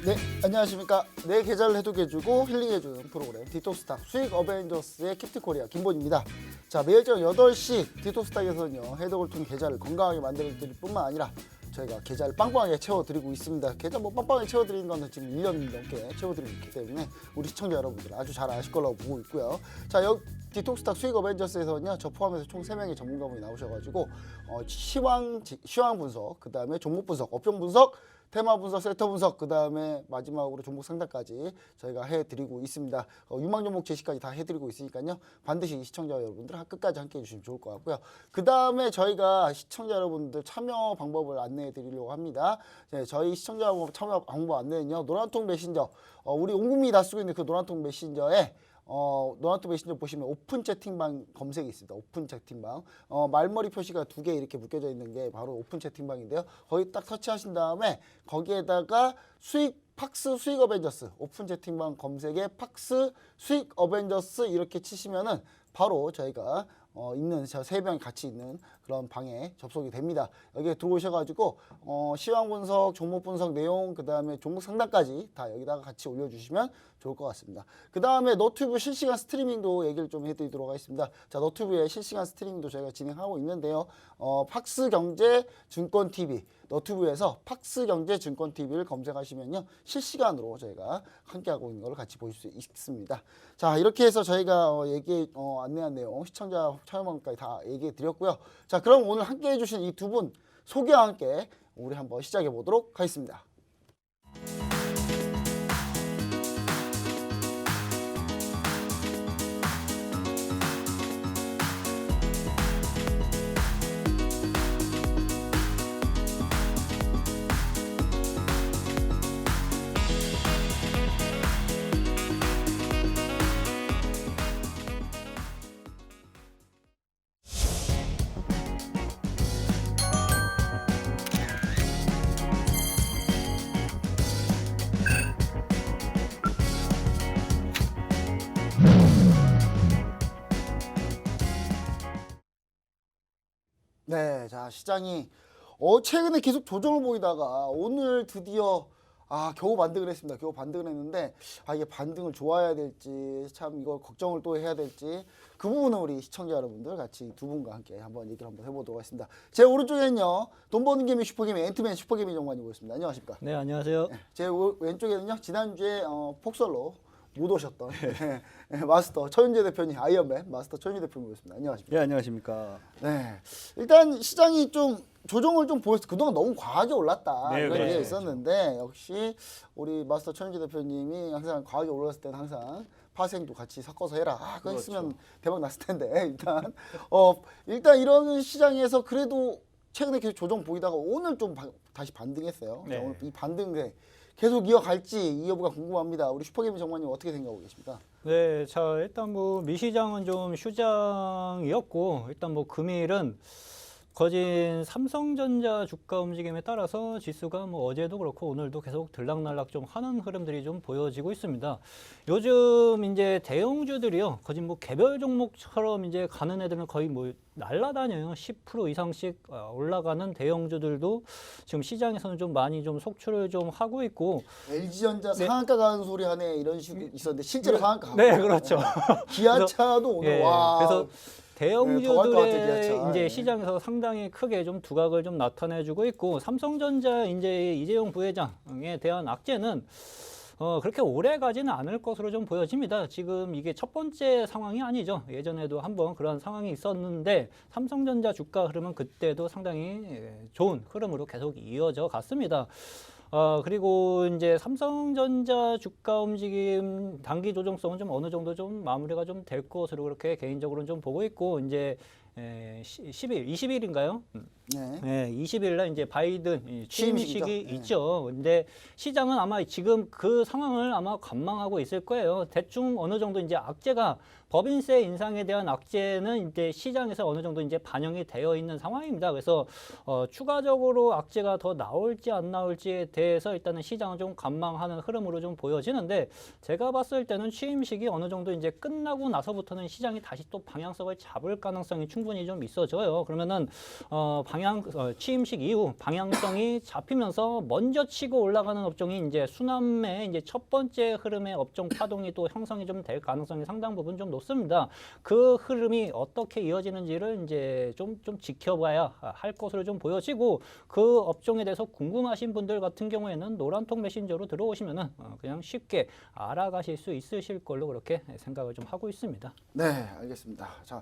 네, 안녕하십니까. 내 계좌를 해독해주고 힐링해주는 프로그램 디톡스탁 수익 어벤져스의 캡틴코리아 김본입니다. 자, 매일 저녁 8시 디톡스탁에서는요, 해독을 통해 계좌를 건강하게 만들어드릴 뿐만 아니라 저희가 계좌를 빵빵하게 채워드리고 있습니다. 계좌 뭐 빵빵하게 채워드리는 거는 지금 1년 넘게 채워드리고 있기 때문에 우리 시청자 여러분들 아주 잘 아실 거라고 보고 있고요. 자, 디톡스탁 수익 어벤져스에서는요, 저 포함해서 총 3명의 전문가분이 나오셔가지고 시황 분석, 그 다음에 종목 분석, 업종 분석, 테마 분석, 섹터 분석, 그 다음에 마지막으로 종목 상담까지 저희가 해드리고 있습니다. 유망 종목 제시까지 다 해드리고 있으니까요. 반드시 시청자 여러분들 끝까지 함께 해주시면 좋을 것 같고요. 그 다음에 저희가 시청자 여러분들 참여 방법을 안내해 드리려고 합니다. 네, 저희 시청자 참여 방법 안내는요. 노란통 메신저, 우리 온 국민이 다 쓰고 있는 그 노란통 메신저에 노란톡 메신저 보시면 오픈 채팅방 검색이 있습니다. 오픈 채팅방. 말머리 표시가 2개 이렇게 묶여져 있는 게 바로 오픈 채팅방인데요. 거기 딱 터치하신 다음에 거기에다가 팍스 수익 어벤져스 오픈 채팅방 검색에 팍스 수익 어벤져스 이렇게 치시면은 바로 저희가 있는 저 3명이 같이 있는 그런 방에 접속이 됩니다. 여기에 들어오셔가지고 시황 분석, 종목 분석 내용, 그 다음에 종목 상담까지 다 여기다가 같이 올려주시면 좋을 것 같습니다. 그 다음에 너튜브 실시간 스트리밍도 얘기를 좀 해드리도록 하겠습니다. 자, 너튜브에 실시간 스트리밍도 저희가 진행하고 있는데요. 팍스경제증권TV 너튜브에서 팍스경제증권TV를 검색하시면요, 실시간으로 저희가 함께하고 있는 걸 같이 보실 수 있습니다. 자, 이렇게 해서 저희가 안내한 내용 시청자 참여방법까지 다 얘기해 드렸고요. 자, 그럼 오늘 함께 해주신 이 두 분 소개와 함께 우리 한번 시작해 보도록 하겠습니다. 네, 자, 시장이 최근에 계속 조정을 보이다가 오늘 드디어 겨우 반등을 했습니다. 겨우 반등을 했는데 이게 반등을 좋아해야 될지 참 이걸 걱정을 또 해야 될지 그 부분은 우리 시청자 여러분들 같이 두 분과 함께 한번 얘기를 한번 해보도록 하겠습니다. 제 오른쪽에는요, 돈 버는 개미 슈퍼개미 앤트맨 슈퍼개미 정관이고 있습니다. 안녕하십니까? 네, 안녕하세요. 네, 제 왼쪽에는요, 지난주에 폭설로 못 오셨던 마스터 최윤재 대표님, 아이언맨 마스터 최윤재 대표님 모셨습니다. 안녕하십니까? 네, 안녕하십니까? 네, 일단 시장이 좀 조정을 좀 보였어. 그동안 너무 과하게 올랐다, 네, 이런 그렇죠. 얘기가 있었는데 역시 우리 마스터 최윤재 대표님이 항상 과하게 올랐을 때는 항상 파생도 같이 섞어서 해라. 그거 그렇죠. 했으면 대박 났을 텐데 일단 이런 시장에서 그래도 최근에 계속 조정 보이다가 오늘 좀 다시 반등했어요. 네. 자, 오늘 이 반등세 계속 이어갈지 이 여부가 궁금합니다. 우리 슈퍼개미 정관님 어떻게 생각하고 계십니까? 네, 자, 일단 뭐 미시장은 좀 휴장이었고, 일단 뭐 금일은 거진 삼성전자 주가 움직임에 따라서 지수가 뭐 어제도 그렇고 오늘도 계속 들락날락 좀 하는 흐름들이 좀 보여지고 있습니다. 요즘 이제 대형주들이요, 거진 뭐 개별 종목처럼 이제 가는 애들은 거의 뭐 날라다녀요. 10% 이상씩 올라가는 대형주들도 지금 시장에서는 좀 많이 좀 속출을 좀 하고 있고. LG전자 네. 상한가 가는 소리 하네 이런 식으로 있었는데 실제로 상한가. 네, 그렇죠. 기아차도 오늘 예, 와. 그래서 네, 더할것 같아, 대형주들의 기아차. 이제 예. 시장에서 상당히 크게 좀 두각을 좀 나타내주고 있고, 삼성전자 이제 이재용 부회장에 대한 악재는 그렇게 오래 가지는 않을 것으로 좀 보여집니다. 지금 이게 첫 번째 상황이 아니죠. 예전에도 한번 그런 상황이 있었는데 삼성전자 주가 흐름은 그때도 상당히 좋은 흐름으로 계속 이어져 갔습니다. 그리고 이제 삼성전자 주가 움직임 단기 조정성은 좀 어느 정도 좀 마무리가 좀 될 것으로 그렇게 개인적으로는 좀 보고 있고, 이제 20일인가요? 네. 네, 20일 날 이제 바이든 취임식이죠. 취임식이 네. 있죠. 근데 시장은 아마 지금 그 상황을 아마 관망하고 있을 거예요. 대충 어느 정도 이제 악재가 법인세 인상에 대한 악재는 이제 시장에서 어느 정도 이제 반영이 되어 있는 상황입니다. 그래서 추가적으로 악재가 더 나올지 안 나올지에 대해서 일단은 시장은 좀 관망하는 흐름으로 좀 보여지는데, 제가 봤을 때는 취임식이 어느 정도 이제 끝나고 나서부터는 시장이 다시 또 방향성을 잡을 가능성이 충분히 충분히 좀 있어져요. 그러면은 취임식 이후 방향성이 잡히면서 먼저 치고 올라가는 업종이 이제 수남의 이제 첫 번째 흐름의 업종 파동이 또 형성이 좀 될 가능성이 상당 부분 좀 높습니다. 그 흐름이 어떻게 이어지는지를 이제 좀 지켜봐야 할 것으로 좀 보여지고, 그 업종에 대해서 궁금하신 분들 같은 경우에는 노란통 메신저로 들어오시면은 그냥 쉽게 알아가실 수 있으실 걸로 그렇게 생각을 좀 하고 있습니다. 네, 알겠습니다. 자,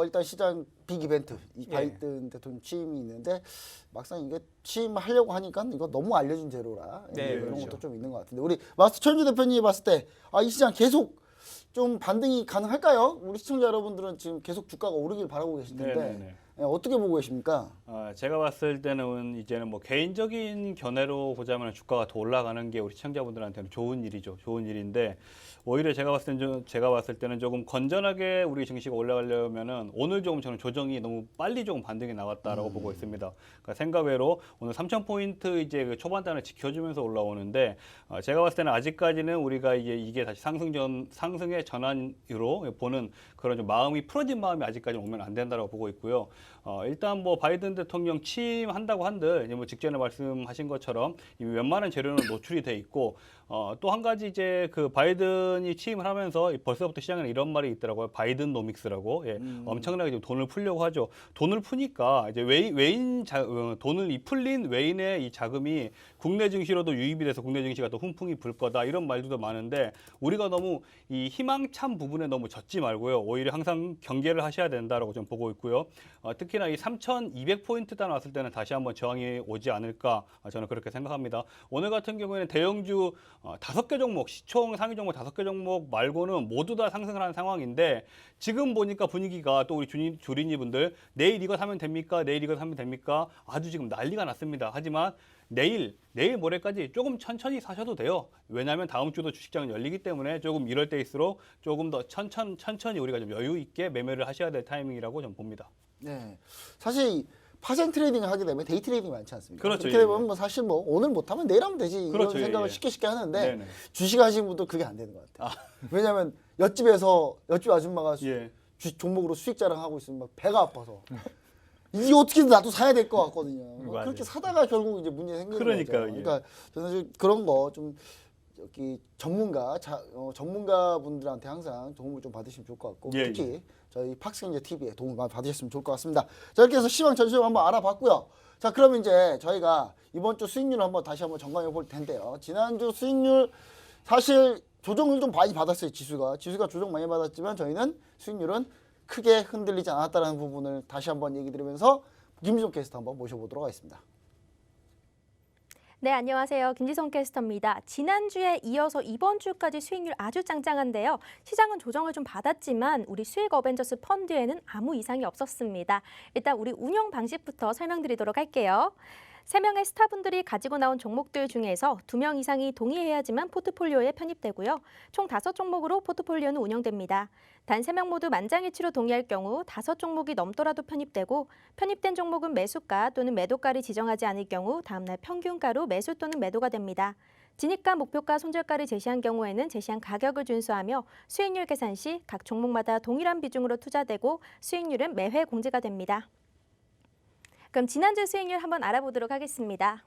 일단 시장 빅 이벤트, 이 예. 바이든 대통령 취임이 있는데 막상 이게 취임하려고 하니까 이거 너무 알려진 재료라 네, 이런 그렇죠. 것도 좀 있는 것 같은데, 우리 마스터 천주 대표님이 봤을 때 이 시장 계속 좀 반등이 가능할까요? 우리 시청자 여러분들은 지금 계속 주가가 오르길 바라고 계실 텐데 네네네. 어떻게 보고 계십니까? 제가 봤을 때는 이제는 뭐 개인적인 견해로 보자면 주가가 더 올라가는 게 우리 시청자분들한테는 좋은 일이죠. 좋은 일인데, 오히려 제가 봤을 때는 조금 건전하게 우리 증시가 올라가려면은 오늘 조금 저는 조정이 너무 빨리 조금 반등이 나왔다라고 보고 있습니다. 그러니까 생각외로 오늘 3,000포인트 이제 그 초반단을 지켜주면서 올라오는데, 제가 봤을 때는 아직까지는 우리가 이게 다시 상승의 전환으로 보는 그런 좀 마음이 풀어진 마음이 아직까지 오면 안 된다라고 보고 있고요. 일단 뭐 바이든 대통령 취임한다고 한들 이제 뭐 직전에 말씀하신 것처럼 이미 웬만한 재료는 노출이 돼 있고, 또 한 가지 이제 그 바이든이 취임을 하면서 벌써부터 시장에는 이런 말이 있더라고요. 바이든 노믹스라고. 예, 엄청나게 좀 돈을 풀려고 하죠. 돈을 푸니까 이제 돈을 풀린 외인의 이 자금이 국내 증시로도 유입이 돼서 국내 증시가 또 훈풍이 불 거다, 이런 말들도 많은데, 우리가 너무 이 희망찬 부분에 너무 젖지 말고요. 오히려 항상 경계를 하셔야 된다라고 좀 보고 있고요. 특히나 이 3,200포인트단 왔을 때는 다시 한번 저항이 오지 않을까, 저는 그렇게 생각합니다. 오늘 같은 경우에는 대형주 5개 종목, 시총 상위 종목 5개 종목 말고는 모두 다 상승을 하는 상황인데, 지금 보니까 분위기가 또 우리 주린이 분들 내일 이거 사면 됩니까? 내일 이거 사면 됩니까? 아주 지금 난리가 났습니다. 하지만 내일 모레까지 조금 천천히 사셔도 돼요. 왜냐하면 다음 주도 주식장은 열리기 때문에 조금 이럴 때일수록 조금 더 천천히 우리가 좀 여유 있게 매매를 하셔야 될 타이밍이라고 좀 봅니다. 네, 사실 파생 트레이딩을 하게 되면 데이 트레이딩이 많지 않습니까? 그렇죠. 그렇게 되면 뭐 사실 뭐 오늘 못하면 내일 하면 되지, 그렇죠. 이런 생각을 예. 쉽게 하는데 네네. 주식 하시는 분들 그게 안 되는 것 같아요. 왜냐하면 옆집 아줌마가 예. 종목으로 수익 자랑하고 있으면 막 배가 아파서 이게 어떻게든 나도 사야 될 것 같거든요. 맞아요. 그렇게 사다가 결국 이제 문제 생기는 그러니까요, 거죠. 예. 그러니까 저는 사실 그런 거 좀 여기 전문가 분들한테 항상 도움을 좀 받으시면 좋을 것 같고, 예, 특히 예. 저희 팍스경제 TV에 도움을 많이 받으셨으면 좋을 것 같습니다. 자, 이렇게 해서 시황 전체적으로 한번 알아봤고요. 자, 그럼 이제 저희가 이번 주 수익률을 다시 한번 점검해 볼 텐데요. 지난주 수익률 사실 조정을 좀 많이 받았어요. 지수가 조정 많이 받았지만 저희는 수익률은 크게 흔들리지 않았다는 부분을 다시 한번 얘기 드리면서 김지성 캐스터 한번 모셔보도록 하겠습니다. 네, 안녕하세요. 김지성 캐스터입니다. 지난주에 이어서 이번 주까지 수익률 아주 짱짱한데요. 시장은 조정을 좀 받았지만 우리 수익 어벤져스 펀드에는 아무 이상이 없었습니다. 일단 우리 운영 방식부터 설명드리도록 할게요. 3명의 스타분들이 가지고 나온 종목들 중에서 2명 이상이 동의해야지만 포트폴리오에 편입되고요. 총 5종목으로 포트폴리오는 운영됩니다. 단 3명 모두 만장일치로 동의할 경우 5종목이 넘더라도 편입되고, 편입된 종목은 매수가 또는 매도가를 지정하지 않을 경우 다음날 평균가로 매수 또는 매도가 됩니다. 진입가, 목표가, 손절가를 제시한 경우에는 제시한 가격을 준수하며 수익률 계산 시 각 종목마다 동일한 비중으로 투자되고 수익률은 매회 공제가 됩니다. 그럼 지난주 수익률 한번 알아보도록 하겠습니다.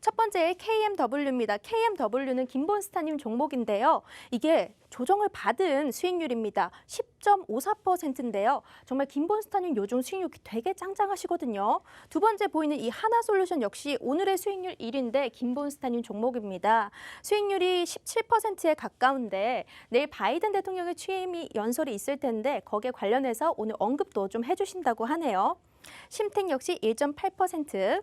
첫 번째 KMW입니다. KMW는 김본스타님 종목인데요. 이게 조정을 받은 수익률입니다. 10.54%인데요. 정말 김본스타님 요즘 수익률 되게 짱짱하시거든요. 두 번째 보이는 이 하나솔루션 역시 오늘의 수익률 1위인데 김본스타님 종목입니다. 수익률이 17%에 가까운데 내일 바이든 대통령의 취임이 연설이 있을 텐데 거기에 관련해서 오늘 언급도 좀 해주신다고 하네요. 심택 역시 1.8%.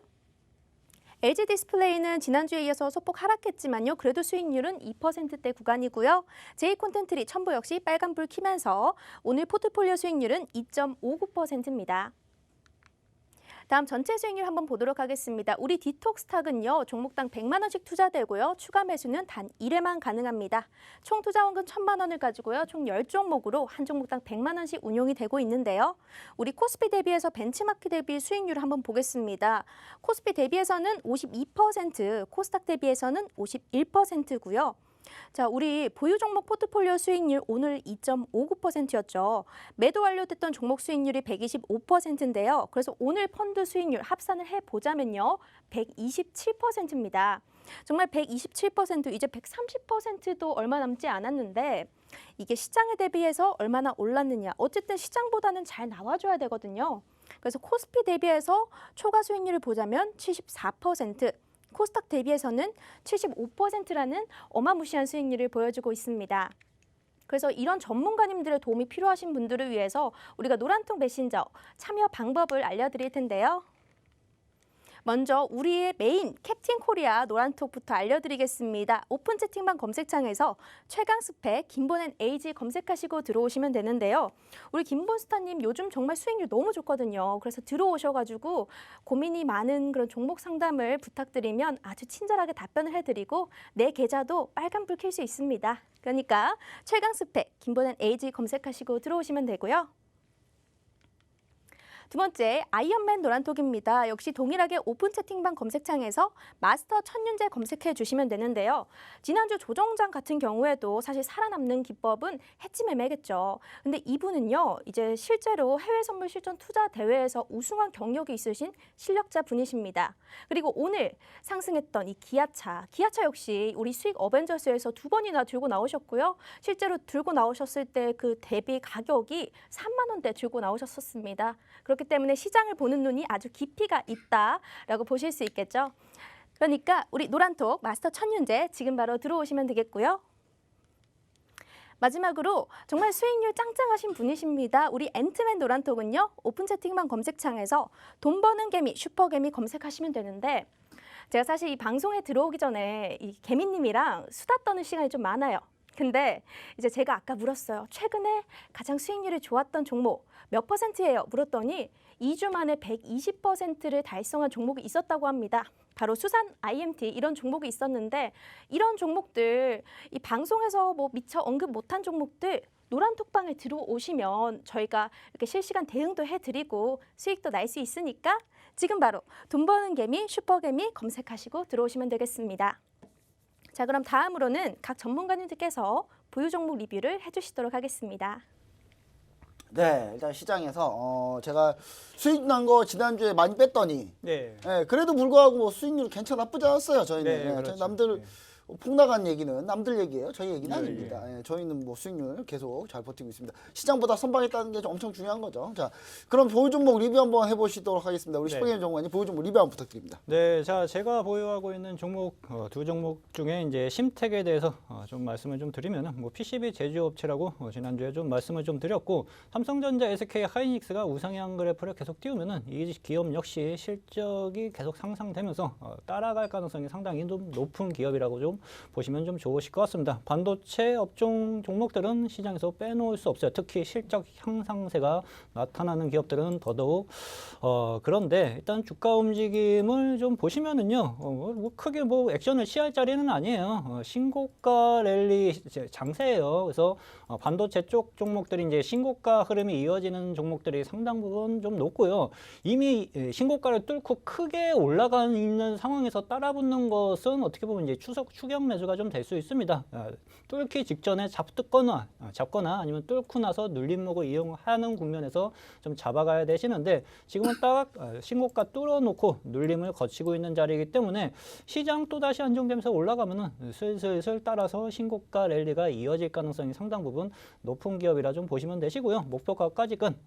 LG 디스플레이는 지난주에 이어서 소폭 하락했지만요. 그래도 수익률은 2%대 구간이고요. J콘텐트리 첨부 역시 빨간불 켜면서 오늘 포트폴리오 수익률은 2.59%입니다. 다음 전체 수익률 한번 보도록 하겠습니다. 우리 디톡스탁은요. 종목당 100만 원씩 투자되고요. 추가 매수는 단 1회만 가능합니다. 총 투자 원금 1,000만 원을 가지고요. 총 10종목으로 한 종목당 100만 원씩 운용이 되고 있는데요. 우리 코스피 대비해서 벤치마크 대비 수익률을 한번 보겠습니다. 코스피 대비해서는 52%, 코스닥 대비해서는 51%고요. 자, 우리 보유 종목 포트폴리오 수익률 오늘 2.59%였죠. 매도 완료됐던 종목 수익률이 125%인데요. 그래서 오늘 펀드 수익률 합산을 해보자면요. 127%입니다. 정말 127%, 이제 130%도 얼마 남지 않았는데 이게 시장에 대비해서 얼마나 올랐느냐. 어쨌든 시장보다는 잘 나와줘야 되거든요. 그래서 코스피 대비해서 초과 수익률을 보자면 74%, 코스닥 대비해서는 75%라는 어마무시한 수익률을 보여주고 있습니다. 그래서 이런 전문가님들의 도움이 필요하신 분들을 위해서 우리가 노란통 메신저 참여 방법을 알려드릴 텐데요. 먼저 우리의 메인 캡틴 코리아 노란톡부터 알려드리겠습니다. 오픈 채팅방 검색창에서 최강스펙 김보낸 AG 검색하시고 들어오시면 되는데요. 우리 김본스타님 요즘 정말 수익률 너무 좋거든요. 그래서 들어오셔가지고 고민이 많은 그런 종목 상담을 부탁드리면 아주 친절하게 답변을 해드리고 내 계좌도 빨간불 켤 수 있습니다. 그러니까 최강스펙 김보낸 AG 검색하시고 들어오시면 되고요. 두 번째, 아이언맨 노란톡입니다. 역시 동일하게 오픈 채팅방 검색창에서 마스터 천윤재 검색해 주시면 되는데요. 지난주 조정장 같은 경우에도 사실 살아남는 기법은 해치 매매겠죠. 근데 이분은요, 이제 실제로 해외 선물 실전 투자 대회에서 우승한 경력이 있으신 실력자 분이십니다. 그리고 오늘 상승했던 이 기아차 역시 우리 수익 어벤져스에서 2번이나 들고 나오셨고요. 실제로 들고 나오셨을 때 그 대비 가격이 3만 원대 들고 나오셨었습니다. 그렇기 때문에 시장을 보는 눈이 아주 깊이가 있다라고 보실 수 있겠죠. 그러니까 우리 노란톡 마스터 천윤재 지금 바로 들어오시면 되겠고요. 마지막으로 정말 수익률 짱짱하신 분이십니다. 우리 앤트맨 노란톡은요. 오픈 채팅방 검색창에서 돈 버는 개미, 슈퍼개미 검색하시면 되는데 제가 사실 이 방송에 들어오기 전에 이 개미님이랑 수다 떠는 시간이 좀 많아요. 근데 이제 제가 아까 물었어요. 최근에 가장 수익률이 좋았던 종목 몇 %예요? 물었더니 2주 만에 120%를 달성한 종목이 있었다고 합니다. 바로 수산 IMT 이런 종목이 있었는데 이런 종목들 이 방송에서 뭐 미처 언급 못한 종목들 노란톡방에 들어오시면 저희가 이렇게 실시간 대응도 해드리고 수익도 날 수 있으니까 지금 바로 돈 버는 개미, 슈퍼개미 검색하시고 들어오시면 되겠습니다. 자, 그럼 다음으로는 각 전문가님들께서 보유 종목 리뷰를 해주시도록 하겠습니다. 네, 일단 시장에서 제가 수익 난 거 지난주에 많이 뺐더니 네. 그래도 불구하고 뭐 수익률 나쁘지 않았어요. 저희는 네, 그렇죠. 남들 네. 폭 나간 얘기는 남들 얘기예요. 저희 얘기는 네, 아닙니다. 저희는 뭐 수익률 계속 잘 버티고 있습니다. 시장보다 선방했다는 게 엄청 중요한 거죠. 자, 그럼 보유 종목 리뷰 한번 해보시도록 하겠습니다. 우리 네. 슈퍼게임 전문가님 보유 종목 리뷰 한번 부탁드립니다. 네, 자 제가 보유하고 있는 종목 두 종목 중에 이제 심텍에 대해서 좀 말씀을 좀 드리면은 뭐 PCB 제조업체라고 지난주에 좀 말씀을 좀 드렸고 삼성전자, SK 하이닉스가 우상향 그래프를 계속 띄우면은 이 기업 역시 실적이 계속 상상되면서 따라갈 가능성이 상당히 좀 높은 기업이라고 좀 보시면 좀 좋으실 것 같습니다. 반도체 업종 종목들은 시장에서 빼놓을 수 없어요. 특히 실적 향상세가 나타나는 기업들은 더더욱 그런데 일단 주가 움직임을 좀 보시면은요, 뭐 크게 뭐 액션을 취할 자리는 아니에요. 신고가 랠리 장세예요. 그래서 반도체 쪽 종목들이 이제 신고가 흐름이 이어지는 종목들이 상당 부분 좀 높고요. 이미 신고가를 뚫고 크게 올라가 있는 상황에서 따라붙는 것은 어떻게 보면 이제 추격 매수가 좀 될 수 있습니다. 뚫기 직전에 잡거나 아니면 뚫고 나서 눌림목을 이용하는 국면에서 좀 잡아가야 되시는데 지금은 딱 신고가 뚫어놓고 눌림을 거치고 있는 자리이기 때문에 시장 또다시 안정되면서 올라가면은 슬슬 따라서 신고가 랠리가 이어질 가능성이 상당 부분 높은 기업이라 좀 보시면 되시고요. 목표가까지는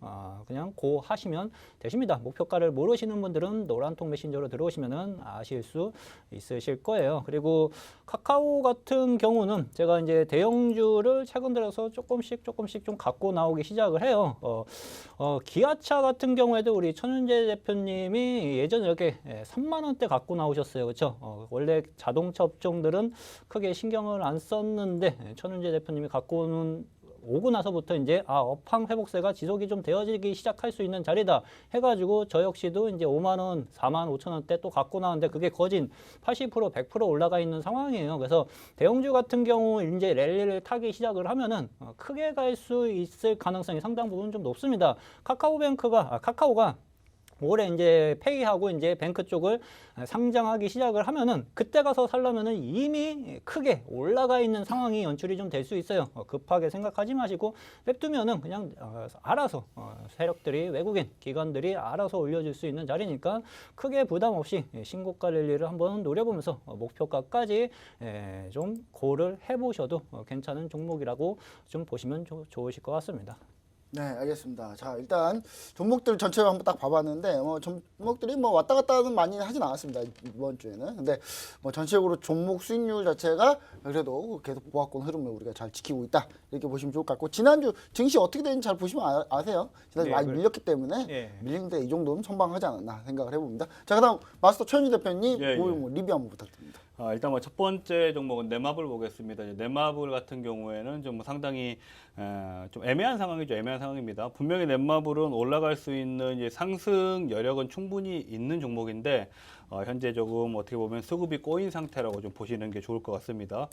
그냥 고 하시면 되십니다. 목표가를 모르시는 분들은 노란통 메신저로 들어오시면은 아실 수 있으실 거예요. 그리고 카카오 같은 경우는 제가 이제 대형주를 최근 들어서 조금씩 좀 갖고 나오기 시작을 해요. 기아차 같은 경우에도 우리 천윤재 대표님이 예전에 이렇게 3만 원대 갖고 나오셨어요. 그렇죠? 원래 자동차 업종들은 크게 신경을 안 썼는데 천윤재 대표님이 갖고 오고 나서부터 이제 업황 회복세가 지속이 좀 되어지기 시작할 수 있는 자리다 해가지고 저 역시도 이제 5만 원, 4만 5천 원대 또 갖고 나왔는데 그게 거진 80%, 100% 올라가 있는 상황이에요. 그래서 대형주 같은 경우 이제 랠리를 타기 시작을 하면은 크게 갈 수 있을 가능성이 상당 부분 좀 높습니다. 카카오가 올해 이제 폐기하고 이제 뱅크 쪽을 상장하기 시작을 하면은 그때 가서 살려면은 이미 크게 올라가 있는 상황이 연출이 좀 될 수 있어요. 급하게 생각하지 마시고 냅두면은 그냥 알아서 세력들이 외국인 기관들이 알아서 올려줄 수 있는 자리니까 크게 부담 없이 신고가 랠리를 한번 노려보면서 목표가까지 좀 고를 해보셔도 괜찮은 종목이라고 좀 보시면 좋으실 것 같습니다. 네, 알겠습니다. 자, 일단 종목들 전체를 한번 딱 봐봤는데 종목들이 뭐 왔다 갔다는 많이 하진 않았습니다. 이번 주에는. 근데 뭐 전체적으로 종목 수익률 자체가 그래도 계속 보합권 흐름을 우리가 잘 지키고 있다. 이렇게 보시면 좋을 것 같고 지난주 증시 어떻게 되는지 잘 보시면 아세요. 지난주 많이 밀렸기 때문에 밀리는데 이 정도는 선방하지 않았나 생각을 해봅니다. 자, 그다음 마스터 최현주 대표님 뭐 리뷰 한번 부탁드립니다. 일단 뭐 첫 번째 종목은 넷마블 보겠습니다. 이제 넷마블 같은 경우에는 좀 상당히 좀 애매한 상황이죠. 애매한 상황입니다. 분명히 넷마블은 올라갈 수 있는 이제 상승 여력은 충분히 있는 종목인데 현재 조금 어떻게 보면 수급이 꼬인 상태라고 좀 보시는 게 좋을 것 같습니다.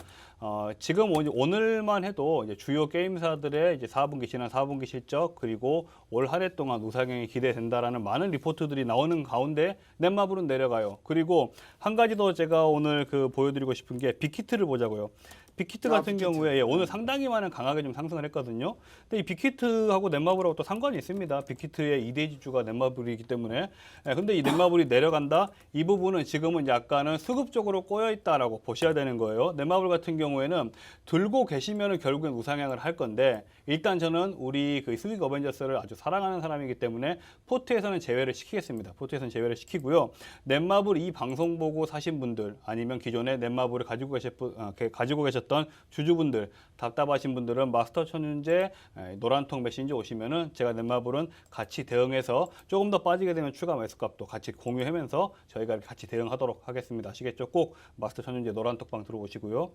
지금 오늘만 해도 이제 주요 게임사들의 이제 4분기 지난 4분기 실적 그리고 올 한 해 동안 우상향이 기대된다라는 많은 리포트들이 나오는 가운데 넷마블은 내려가요. 그리고 한 가지 더 제가 오늘 보여드리고 싶은 게 빅히트를 보자고요. 빅히트 같은 경우에 오늘 상당히 많은 강하게 좀 상승을 했거든요. 근데 이 빅히트하고 넷마블하고 또 상관이 있습니다. 빅히트의 2대 지주가 넷마블이기 때문에. 근데 이 넷마블이 내려간다? 이 부분은 지금은 약간은 수급적으로 꼬여 있다라고 보셔야 되는 거예요. 넷마블 같은 경우에는 들고 계시면은 결국엔 우상향을 할 건데 일단 저는 우리 수익 어벤져스를 아주 사랑하는 사람이기 때문에 포트에서는 제외를 시키겠습니다. 포트에서는 제외를 시키고요. 넷마블 이 방송 보고 사신 분들 아니면 기존에 넷마블을 가지고 계셨던 주주분들 답답하신 분들은 마스터 천윤재 노란통 메신저 오시면은 제가 넷마블은 같이 대응해서 조금 더 빠지게 되면 추가 매수값도 같이 공유하면서 저희가 같이 대응하도록 하겠습니다. 아시겠죠? 꼭 마스터 천윤재 노란톡방 들어오시고요.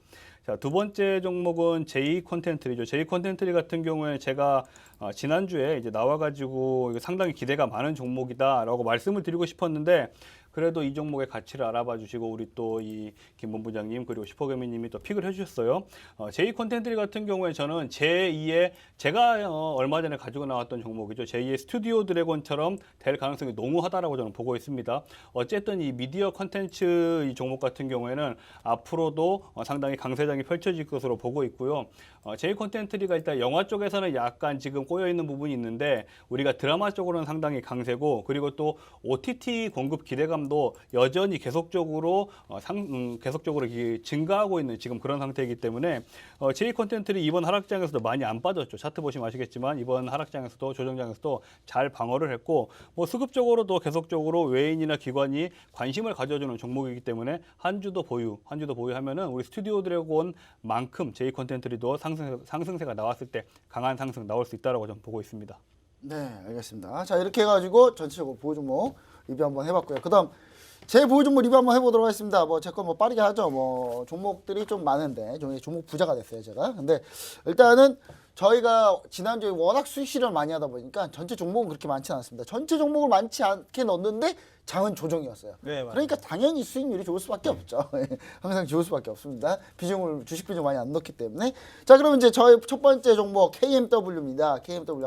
자, 두 번째 종목은 제이 콘텐츠리죠. 제이 콘텐츠리 같은 경우에 제가 지난주에 이제 나와가지고 상당히 기대가 많은 종목이다라고 말씀을 드리고 싶었는데 그래도 이 종목의 가치를 알아봐 주시고 우리 또 이 김 본부장님 그리고 슈퍼개미님이 또 픽을 해주셨어요. 제이 콘텐츠리 같은 경우에 저는 제2의 제가 얼마 전에 가지고 나왔던 종목이죠. 제2의 스튜디오 드래곤처럼 될 가능성이 농후하다라고 저는 보고 있습니다. 어쨌든 이 미디어 콘텐츠 이 종목 같은 경우에는 앞으로도 상당히 강세장이 펼쳐질 것으로 보고 있고요. 제이 콘텐츠리가 일단 영화 쪽에서는 약간 지금 꼬여 있는 부분이 있는데 우리가 드라마 쪽으로는 상당히 강세고 그리고 또 OTT 공급 기대감도 여전히 계속적으로 증가하고 있는 지금 그런 상태이기 때문에 제이 콘텐츠리 이번 하락장에서도 많이 안 빠졌죠. 차트 보시면 아시겠지만 이번 하락장에서도 조정장에서도 잘 방어를 했고 뭐 수급적으로도 계속적으로 외인이나 기관이 관심을 가져주는 종목이기 때문에 한 주도 보유하면은 우리 스튜디오 드래곤만큼 제이 콘텐츠리도 상승세가 나왔을 때 강한 상승 나올 수 있다라고 저는 보고 있습니다. 네, 알겠습니다. 자, 이렇게 해가지고 전체적으로 보유 종목 리뷰 한번 해봤고요. 그다음 제 보유 종목 리뷰 한번 해보도록 하겠습니다. 제 거 빠르게 하죠. 종목들이 좀 많은데 종목 부자가 됐어요, 제가. 근데 일단은 저희가 지난주에 워낙 수익 실현을 많이 하다 보니까 전체 종목은 그렇게 많지 않습니다. 전체 종목을 많지 않게 넣었는데 장은 조정이었어요. 네, 그러니까 당연히 수익률이 좋을 수밖에 없죠. 항상 좋을 수밖에 없습니다. 주식 비중 많이 안 넣기 때문에. 자, 그러면 이제 저희 첫 번째 종목 KMW입니다. KMW.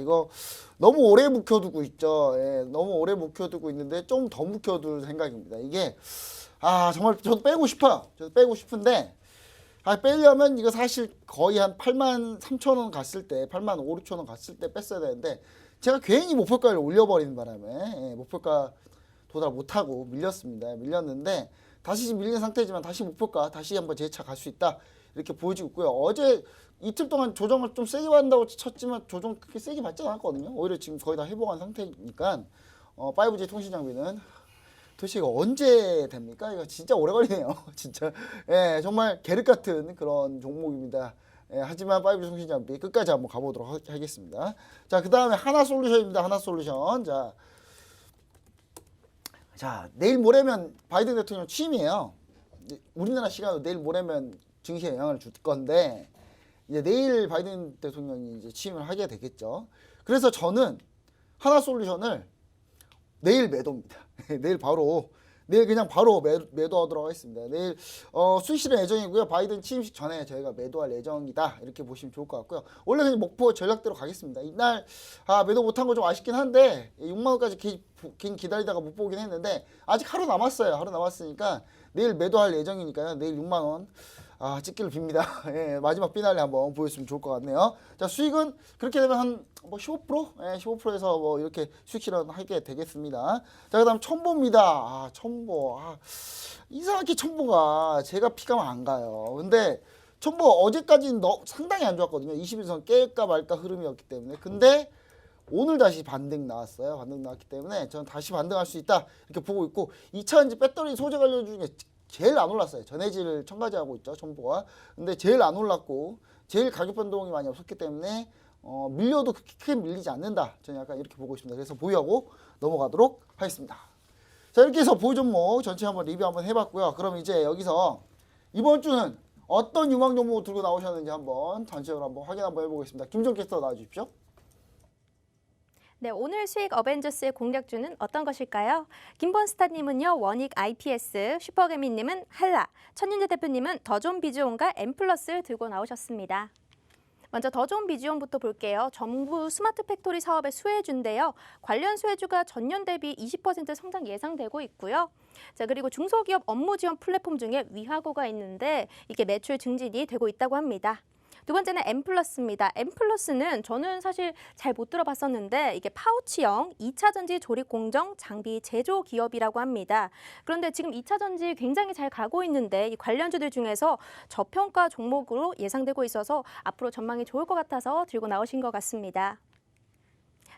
이거 너무 오래 묵혀두고 있죠. 너무 오래 묵혀두고 있는데 좀 더 묵혀둘 생각입니다. 이게 정말 저도 빼고 싶어요. 저도 빼고 싶은데 빼려면 이거 사실 거의 한 83,000원 갔을 때 85,000원 갔을 때 뺐어야 되는데 제가 괜히 목표가를 올려버리는 바람에 목표가 도달 못하고 밀렸는데 다시 지금 밀린 상태지만 다시 목표가 다시 한번 재차 갈 수 있다 이렇게 보여지고 있고요. 어제 이틀 동안 조정을 좀 세게 받는다고 쳤지만 조정 그렇게 세게 받지 않았거든요. 오히려 지금 거의 다 회복한 상태니까 5G 통신 장비는 도대체 이거 언제 됩니까? 이거 진짜 오래 걸리네요. 진짜 정말 계륵 같은 그런 종목입니다. 하지만 5G 통신 장비 끝까지 한번 가보도록 하겠습니다. 자, 그 다음에 하나솔루션입니다. 하나솔루션. 자, 내일 모레면 바이든 대통령 취임이에요. 우리나라 시간으로 내일 모레면 증시에 영향을 줄 건데 이제 내일 바이든 대통령이 이제 취임을 하게 되겠죠. 그래서 저는 하나솔루션을 내일 매도입니다. 내일 바로 내일 그냥 바로 매도하도록 하겠습니다. 내일 수익 실현 예정이고요. 바이든 취임식 전에 저희가 매도할 예정이다. 이렇게 보시면 좋을 것 같고요. 원래 그냥 목표 전략대로 가겠습니다. 이날 매도 못한 거 좀 아쉽긴 한데 6만 원까지 긴 기다리다가 못 보긴 했는데 아직 하루 남았어요. 하루 남았으니까 내일 매도할 예정이니까요. 내일 6만 원 찍기를 빕니다. 예, 마지막 피날레 한번 보였으면 좋을 것 같네요. 자, 수익은 그렇게 되면 한 뭐 15%? 예, 15%에서 뭐 이렇게 수익 실현하게 되겠습니다. 자, 그다음 첨보입니다. 첨보. 이상하게 첨보가 제가 피가면 안 가요. 근데 첨보 어제까지는 상당히 안 좋았거든요. 21선 깰까 말까 흐름이었기 때문에. 근데 오늘 다시 반등 나왔어요. 반등 나왔기 때문에 저는 다시 반등할 수 있다 이렇게 보고 있고 2차전지 배터리 소재 관련 중에 제일 안 올랐어요. 전해질 첨가제하고 있죠, 첨보가. 근데 제일 안 올랐고 제일 가격 변동이 많이 없었기 때문에 밀려도 그렇게 크게 밀리지 않는다. 저는 약간 이렇게 보고 있습니다. 그래서 보유하고 넘어가도록 하겠습니다. 자, 이렇게 해서 보유 종목 전체 한번 리뷰 한번 해봤고요. 그럼 이제 여기서 이번 주는 어떤 유망 종목 들고 나오셨는지 한번 전체적으로 한번 확인 한번 해보겠습니다. 김종 캐스터 나와주십시오. 네, 오늘 수익 어벤져스의 공략주는 어떤 것일까요? 김본스타님은요, 원익 IPS, 슈퍼개미님은 한라, 천윤재 대표님은 더존 비주온과 엠플러스를 들고 나오셨습니다. 먼저 더존 비주온부터 볼게요. 정부 스마트 팩토리 사업의 수혜주인데요. 관련 수혜주가 전년 대비 20% 성장 예상되고 있고요. 자, 그리고 중소기업 업무 지원 플랫폼 중에 위하고가 있는데 이게 매출 증진이 되고 있다고 합니다. 두 번째는 엠플러스입니다. 엠플러스는 저는 사실 잘 못 들어봤었는데 이게 파우치형 2차 전지 조립 공정 장비 제조 기업이라고 합니다. 그런데 지금 2차 전지 굉장히 잘 가고 있는데 이 관련주들 중에서 저평가 종목으로 예상되고 있어서 앞으로 전망이 좋을 것 같아서 들고 나오신 것 같습니다.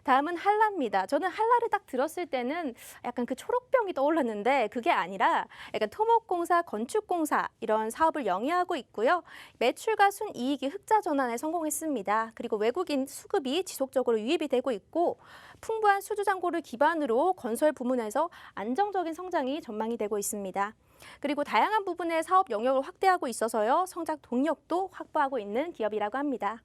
다음은 한라입니다. 저는 한라를 딱 들었을 때는 약간 그 초록병이 떠올랐는데 그게 아니라 약간 토목공사, 건축공사 이런 사업을 영위하고 있고요. 매출과 순이익이 흑자 전환에 성공했습니다. 그리고 외국인 수급이 지속적으로 유입이 되고 있고 풍부한 수주 잔고를 기반으로 건설 부문에서 안정적인 성장이 전망이 되고 있습니다. 그리고 다양한 부분의 사업 영역을 확대하고 있어서요. 성장 동력도 확보하고 있는 기업이라고 합니다.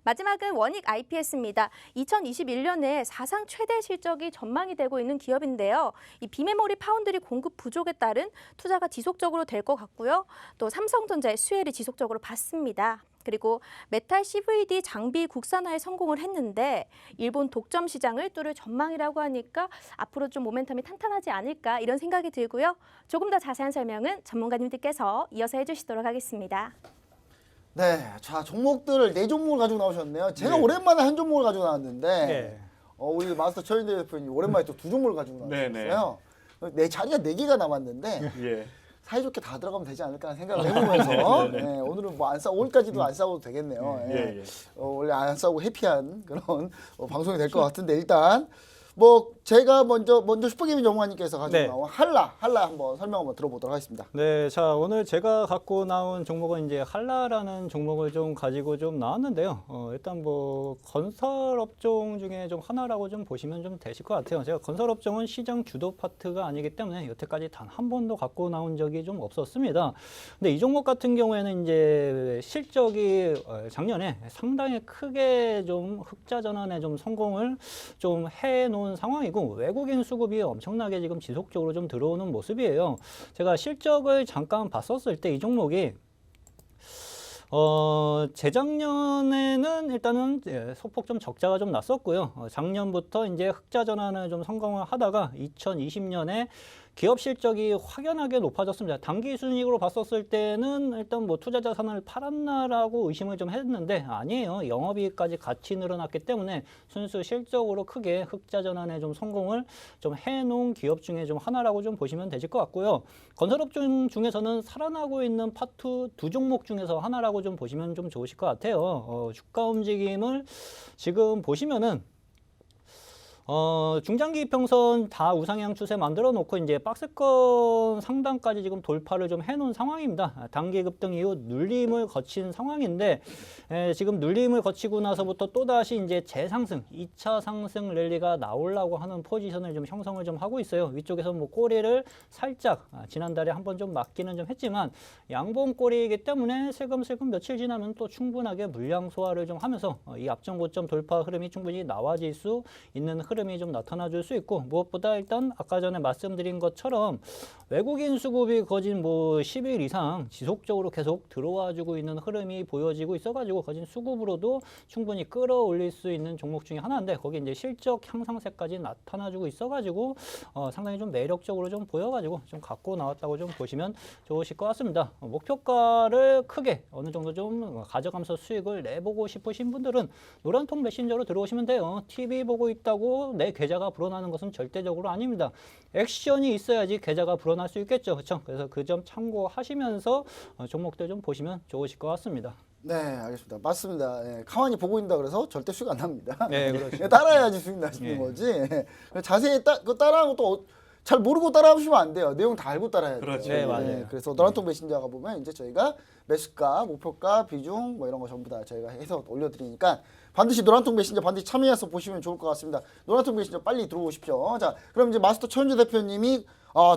마지막은 원익 IPS입니다. 2021년에 사상 최대 실적이 전망이 되고 있는 기업인데요. 이 비메모리 파운드리 공급 부족에 따른 투자가 지속적으로 될 것 같고요. 또 삼성전자의 수혜를 지속적으로 받습니다. 그리고 메탈 CVD 장비 국산화에 성공을 했는데 일본 독점 시장을 뚫을 전망이라고 하니까 앞으로 좀 모멘텀이 탄탄하지 않을까 이런 생각이 들고요. 조금 더 자세한 설명은 전문가님들께서 이어서 해주시도록 하겠습니다. 네, 자 종목들을 4종목을 가지고 나오셨네요. 제가 네. 오랜만에 한 종목을 가지고 나왔는데 네. 우리 마스터 최윤대 대표님 오랜만에 또 2종목을 가지고 네, 나오셨어요. 내 자리가 4개가 남았는데 예. 사이좋게 다 들어가면 되지 않을까 하는 생각을 해보면서 네, 오늘은 뭐 안 싸 오늘까지도 안 싸워도 되겠네요. 예, 예. 원래 안 싸우고 해피한 그런 방송이 될 것 같은데 일단 뭐 제가 먼저 슈퍼게임 전문가님께서 가지고 네. 나온 한라 한번 설명 한번 들어보도록 하겠습니다. 네, 자 오늘 제가 갖고 나온 종목은 이제 한라라는 종목을 좀 가지고 좀 나왔는데요. 일단 뭐 건설 업종 중에 좀 하나라고 좀 보시면 좀 되실 것 같아요. 제가 건설 업종은 시장 주도 파트가 아니기 때문에 여태까지 단 한 번도 갖고 나온 적이 좀 없었습니다. 근데 이 종목 같은 경우에는 이제 실적이 작년에 상당히 크게 좀 흑자 전환에 좀 성공을 좀 해놓은 상황이고 외국인 수급이 엄청나게 지금 지속적으로 좀 들어오는 모습이에요. 제가 실적을 잠깐 봤었을 때 이 종목이 재작년에는 일단은 소폭 좀 적자가 좀 났었고요. 작년부터 이제 흑자 전환을 좀 성공을 하다가 2020년에 기업 실적이 확연하게 높아졌습니다. 당기 순이익으로 봤었을 때는 일단 뭐 투자 자산을 팔았나라고 의심을 좀 했는데 아니에요. 영업이익까지 같이 늘어났기 때문에 순수 실적으로 크게 흑자 전환에 좀 성공을 좀 해놓은 기업 중에 좀 하나라고 좀 보시면 되실 것 같고요. 건설업종 중에서는 살아나고 있는 파트 2종목 중에서 하나라고 좀 보시면 좀 좋으실 것 같아요. 주가 움직임을 지금 보시면은 중장기 이평선 다 우상향 추세 만들어 놓고 이제 박스권 상단까지 지금 돌파를 좀 해놓은 상황입니다. 단기 급등 이후 눌림을 거친 상황인데 지금 눌림을 거치고 나서부터 또 다시 이제 재상승, 2차 상승 랠리가 나오려고 하는 포지션을 좀 형성을 좀 하고 있어요. 위쪽에서 뭐 꼬리를 살짝 지난달에 한번 좀 맞기는 좀 했지만 양봉 꼬리이기 때문에 슬금슬금 며칠 지나면 또 충분하게 물량 소화를 좀 하면서 이 앞전 고점 돌파 흐름이 충분히 나와질 수 있는 흐름. 흐름이 좀 나타나 줄 수 있고 무엇보다 일단 아까 전에 말씀드린 것처럼 외국인 수급이 거진 뭐 10일 이상 지속적으로 계속 들어와 주고 있는 흐름이 보여지고 있어가지고 거진 수급으로도 충분히 끌어올릴 수 있는 종목 중에 하나인데 거기 이제 실적 향상세까지 나타나주고 있어가지고 상당히 좀 매력적으로 좀 보여가지고 좀 갖고 나왔다고 좀 보시면 좋으실 것 같습니다. 목표가를 크게 어느 정도 좀 가져가면서 수익을 내보고 싶으신 분들은 노란통 메신저로 들어오시면 돼요. TV 보고 있다고 내 계좌가 불어나는 것은 절대적으로 아닙니다. 액션이 있어야지 계좌가 불어날 수 있겠죠. 그렇죠? 그래서 그 점 참고하시면서 종목들 좀 보시면 좋으실 것 같습니다. 네, 알겠습니다. 맞습니다. 예, 가만히 보고 있다 그래서 절대 수익 안 납니다. 네, 그렇죠. 예, 따라야지 수익 나시는 예. 거지. 예. 자세히 그 따라하는 것도 잘 모르고 따라하시면 안 돼요. 내용 다 알고 따라야 돼요. 그렇죠. 네, 맞아요. 그래서 노란통 메신저가 보면 이제 저희가 매수가, 목표가, 비중 뭐 이런 거 전부 다 저희가 해서 올려드리니까 반드시 노란통 메신저 반드시 참여해서 보시면 좋을 것 같습니다. 노란통 메신저 빨리 들어오십시오. 자, 그럼 이제 마스터 최현주 대표님이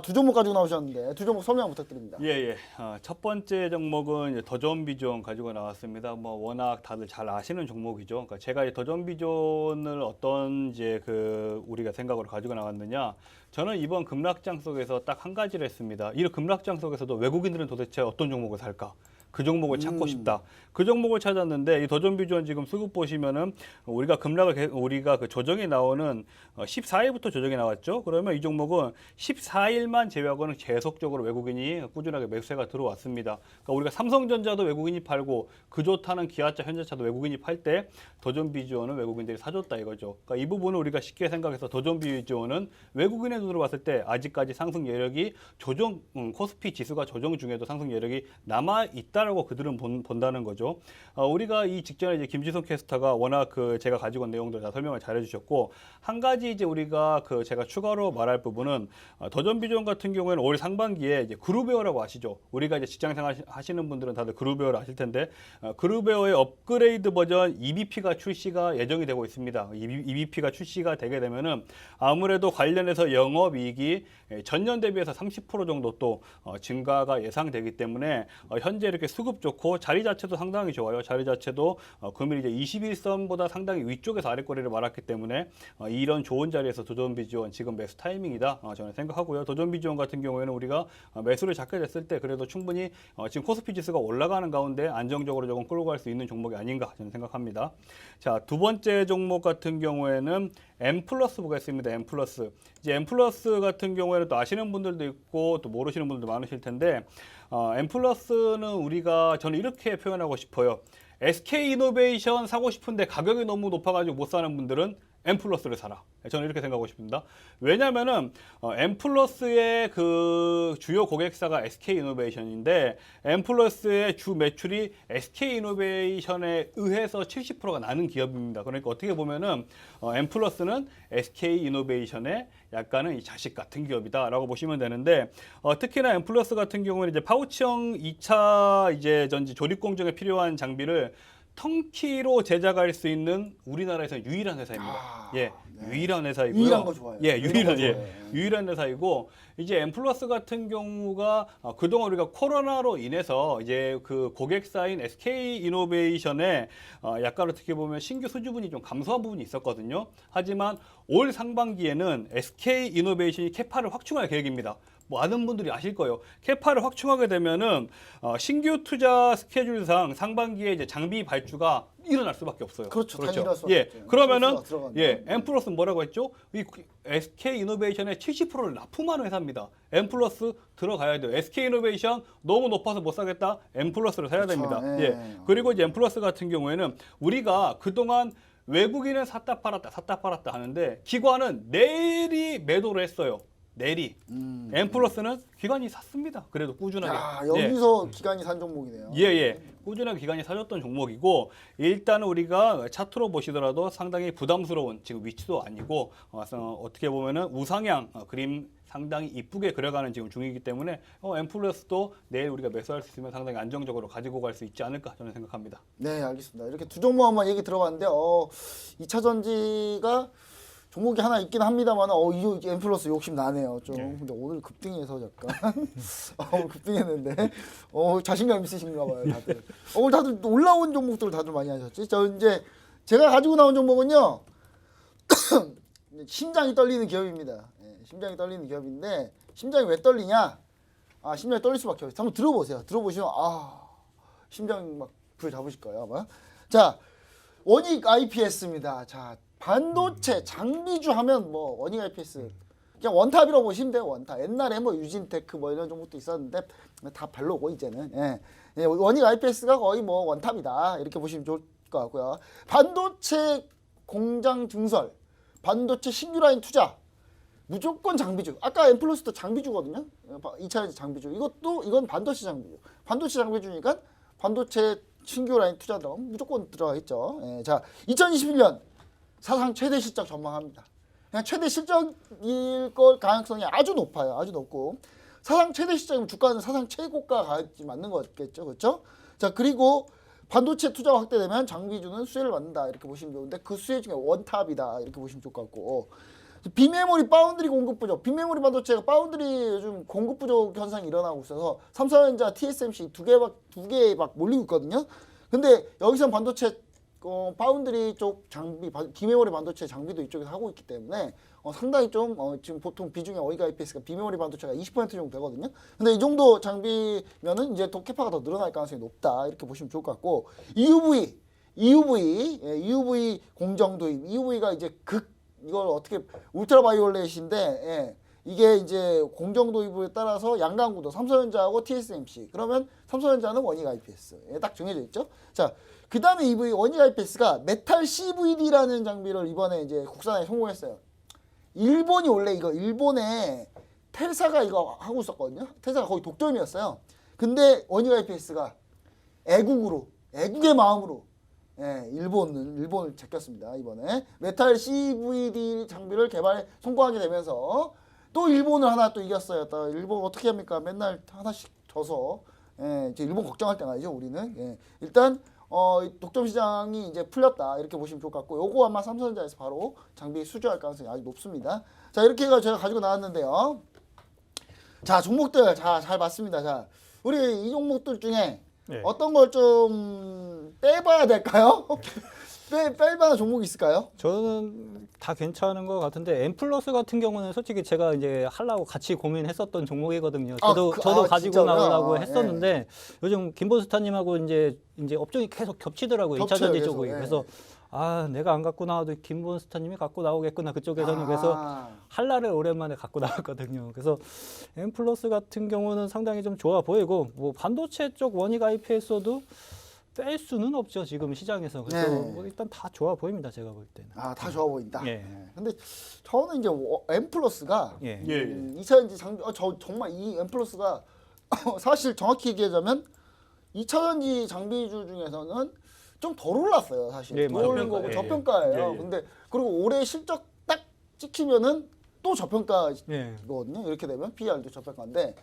두 종목 가지고 나오셨는데 두 종목 설명 부탁드립니다. 예. 첫 번째 종목은 이제 더존비존 가지고 나왔습니다. 뭐 워낙 다들 잘 아시는 종목이죠. 그러니까 제가 이 더존비존을 어떤 이제 그 우리가 생각으로 가지고 나왔느냐. 저는 이번 급락장 속에서 딱 한 가지를 했습니다. 이 급락장 속에서도 외국인들은 도대체 어떤 종목을 살까? 그 종목을 찾고 싶다. 그 종목을 찾았는데 이 더존비존 지금 수급 보시면은 우리가 우리가 그 조정이 나오는 14일부터 조정이 나왔죠. 그러면 이 종목은 14일만 제외하고는 계속적으로 외국인이 꾸준하게 매수세가 들어왔습니다. 그러니까 우리가 삼성전자도 외국인이 팔고 그 좋다는 기아차, 현대차도 외국인이 팔 때 더존비존은 외국인들이 사줬다 이거죠. 그러니까 이 부분을 우리가 쉽게 생각해서 더존비존은 외국인의 눈으로 봤을 때 아직까지 상승 여력이 조정 코스피 지수가 조정 중에도 상승 여력이 남아 있다라고 그들은 본다는 거죠. 우리가 이 직전에 이제 김지성 캐스터가 워낙 그 제가 가지고 온 내용들 다 설명을 잘 해주셨고 한 가지 이제 우리가 그 제가 추가로 말할 부분은 더존비존 같은 경우에는 올 상반기에 이제 그룹웨어라고 아시죠? 우리가 이제 직장생활 하시는 분들은 다들 그룹웨어를 아실 텐데 그룹웨어의 업그레이드 버전 EBP가 출시가 예정이 되고 있습니다. EBP가 출시가 되게 되면은 아무래도 관련해서 영업이익이 전년 대비해서 30% 정도 또 증가가 예상되기 때문에 현재 이렇게 수급 좋고 자리 자체도 상당히 좋아요. 자리 자체도 금일 이제 21선보다 상당히 위쪽에서 아래꼬리를 말았기 때문에 이런 좋은 자리에서 더존비존 지금 매수 타이밍이다 저는 생각하고요. 더존비존 같은 경우에는 우리가 매수를 잡게 됐을 때 그래도 충분히 지금 코스피 지수가 올라가는 가운데 안정적으로 조금 끌고 갈 수 있는 종목이 아닌가 저는 생각합니다. 자, 두 번째 종목 같은 경우에는 M 플러스 보겠습니다. M 플러스. 이제 M 플러스 같은 경우에는 또 아시는 분들도 있고 또 모르시는 분들도 많으실 텐데 M 플러스는 우리가 저는 이렇게 표현하고 싶어요. SK 이노베이션 사고 싶은데 가격이 너무 높아가지고 못 사는 분들은 M 플러스를 사라. 저는 이렇게 생각하고 싶습니다. 왜냐면은 M 플러스의 그 주요 고객사가 SK 이노베이션인데 M 플러스의 주 매출이 SK 이노베이션에 의해서 70%가 나는 기업입니다. 그러니까 어떻게 보면은 M 플러스는 SK 이노베이션의 약간은 이 자식 같은 기업이다라고 보시면 되는데 특히나 M 플러스 같은 경우는 이제 파우치형 2차 이제 전지 조립 공정에 필요한 장비를 턴키로 제작할 수 있는 우리나라에서 유일한 회사입니다. 네. 유일한 회사이고요. 유일한 거 좋아요. 유일한 회사이고 이제 M 플러스 같은 경우가 그동안 우리가 코로나로 인해서 이제 그 고객사인 SK 이노베이션에 약간 어떻게 보면 신규 수주분이 좀 감소한 부분이 있었거든요. 하지만 올 상반기에는 SK 이노베이션이 캐파를 확충할 계획입니다. 많은 분들이 아실 거예요. 캐파를 확충하게 되면은 신규 투자 스케줄상 상반기에 이제 장비 발주가 일어날 수밖에 없어요. 그렇죠. 일어날 수밖에 없죠. 그러면은 M 플러스는 뭐라고 했죠? 이 SK 이노베이션의 70%를 납품하는 회사입니다. M 플러스 들어가야 돼요. SK 이노베이션 너무 높아서 못 사겠다. M 플러스를 사야 됩니다. 그리고 이제 M 플러스 같은 경우에는 우리가 그동안 외국인은 샀다 팔았다 하는데 기관은 내리 매도를 했어요. 내리. M 플러스는 기관이 샀습니다. 그래도 꾸준하게. 야, 여기서 기관이 산 종목이네요. 꾸준하게 기관이 사줬던 종목이고 일단은 우리가 차트로 보시더라도 상당히 부담스러운 지금 위치도 아니고 어떻게 보면은 우상향 그림 상당히 이쁘게 그려가는 지금 중이기 때문에 M 플러스도 내일 우리가 매수할 수 있으면 상당히 안정적으로 가지고 갈 수 있지 않을까 저는 생각합니다. 네, 알겠습니다. 이렇게 두 종목만 얘기 들어봤는데 2차 전지가 종목이 하나 있긴 합니다만 이 M 플러스 욕심 나네요 좀. 근데 오늘 급등해서 약간 오늘 급등했는데 자신감 있으신가 봐요 다들. 오늘 다들 올라온 종목들을 다들 많이 하셨지. 저 이제 제가 가지고 나온 종목은요 심장이 떨리는 기업입니다. 예, 심장이 떨리는 기업인데 심장이 왜 떨리냐? 아, 심장이 떨릴 수밖에 없어요. 한번 들어보세요. 들어보시면 심장 막 불 잡으실 거예요, 아마. 자, 원익 IPS입니다. 자, 반도체 장비주 하면 뭐 원익 IPS 그냥 원탑이라고 보시면 돼요. 원탑. 옛날에 뭐 유진테크 뭐 이런 종목도 있었는데 다 별로고 이제는. 예, 원익 IPS가 거의 뭐 원탑이다 이렇게 보시면 좋을 것 같고요. 반도체 공장 증설, 반도체 신규 라인 투자. 무조건 장비주. 아까 엠플러스도 장비주거든요. 2차전지 장비주. 이건 반도체 장비주. 반도체 장비주니까 반도체 신규 라인 투자 들어가면 무조건 들어가 있죠. 예, 자, 2021년 사상 최대 실적 전망합니다. 그냥 최대 실적일 걸 가능성이 아주 높아요. 아주 높고 사상 최대 실적이면 주가는 사상 최고가 가격이 맞는 거겠죠. 그렇죠? 자, 그리고 반도체 투자가 확대되면 장비주는 수혜를 받는다 이렇게 보시면 좋은데 그 수혜 중에 원탑이다 이렇게 보시면 좋을 것 같고 비메모리 파운드리 공급 부족, 비메모리 반도체가 파운드리 요즘 공급 부족 현상이 일어나고 있어서 삼성전자, TSMC 두 개 막 몰리고 있거든요. 근데 여기서 반도체 파운드리 쪽 장비, 비메모리 반도체 장비도 이쪽에서 하고 있기 때문에 상당히 좀 지금 보통 비중의 원익 IPS가 비메모리 반도체가 20% 정도 되거든요. 근데 이 정도 장비면은 이제 또 캐파가 더 늘어날 가능성이 높다 이렇게 보시면 좋을 것 같고 EUV 공정 도입, EUV가 이제 이걸 어떻게 울트라바이올렛인데 이게 이제 공정 도입에 따라서 양강구도 삼성전자하고 TSMC 그러면 삼성전자는 원익 IPS 딱 정해져 있죠. 자, 그 다음에 EV 원익 IPS가 메탈 CVD라는 장비를 이번에 이제 국산에 성공했어요. 일본이 원래 일본에 텔사가 이거 하고 있었거든요. 텔사가 거의 독점이었어요. 근데 원익 IPS가 애국의 마음으로 일본을 제꼈습니다. 이번에 메탈 CVD 장비를 개발에 성공하게 되면서 또 일본을 하나 또 이겼어요. 또 일본 어떻게 합니까? 맨날 하나씩 져서 이제 일본 걱정할 때가 아니죠. 우리는 일단 독점 시장이 이제 풀렸다 이렇게 보시면 좋을 것 같고 요거 아마 삼성전자에서 바로 장비 수주할 가능성이 아주 높습니다. 자, 이렇게 해서 제가 가지고 나왔는데요. 자, 종목들 잘 봤습니다. 자, 우리 이 종목들 중에 어떤 걸 좀 빼봐야 될까요? 뺄 만한 종목이 있을까요? 저는 다 괜찮은 것 같은데 엠플러스 같은 경우는 솔직히 제가 이제 하려고 같이 고민했었던 종목이거든요. 저도 가지고 진짜요? 나오려고 했었는데 요즘 김보스타님하고 이제 업종이 계속 겹치더라고요. 2차 전지 계속, 쪽이. 그래서 내가 안 갖고 나와도 김보스타님이 갖고 나오겠구나 그쪽에서는. 그래서 한라를 오랜만에 갖고 나왔거든요. 그래서 엠플러스 같은 경우는 상당히 좀 좋아 보이고 뭐 반도체 쪽 원익 IPS도 뺄 수는 없죠 지금 시장에서. 그래서 뭐 일단 다 좋아 보입니다 제가 볼 때는. 다 좋아 보인다. 예. 근데 저는 이제 M+가 예. 2차전지 정말 이 M+가 사실 정확히 얘기하자면 2차전지 장비주 중에서는 좀 덜 올랐어요 사실. 예, 덜 올린 거고 저평가예요. 근데 그리고 올해 실적 딱 찍히면은 또 저평가거든요. 이렇게 되면 PR도 저평가인데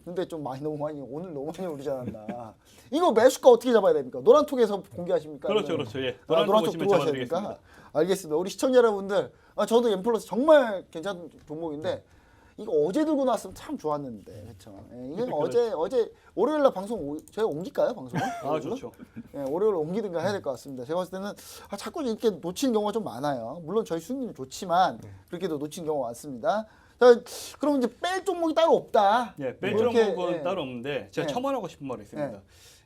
근데 좀 오늘 너무 많이 오르지 않았나. 이거 매수가 어떻게 잡아야 됩니까? 노란톡에서 공개하십니까? 그렇죠. 예. 노란톡 보시면 들어가셔야 됩니까? 알겠습니다. 우리 시청자 여러분들, 저도 M+ 정말 괜찮은 종목인데 이거 어제 들고 나왔으면 참 좋았는데, 그렇죠? 이게 어제 월요일날 방송 저희가 옮길까요, 방송을? 좋죠. 월요일 옮기든가 해야 될 것 같습니다. 제가 봤을 때는 자꾸 이렇게 놓치는 경우가 좀 많아요. 물론 저희 수익률이 좋지만 그렇게도 놓치는 경우가 많습니다. 자, 그럼 이제 뺄 종목이 따로 없다. 뺄 종목은 따로 없는데 제가 첨언하고 싶은 말이 있습니다.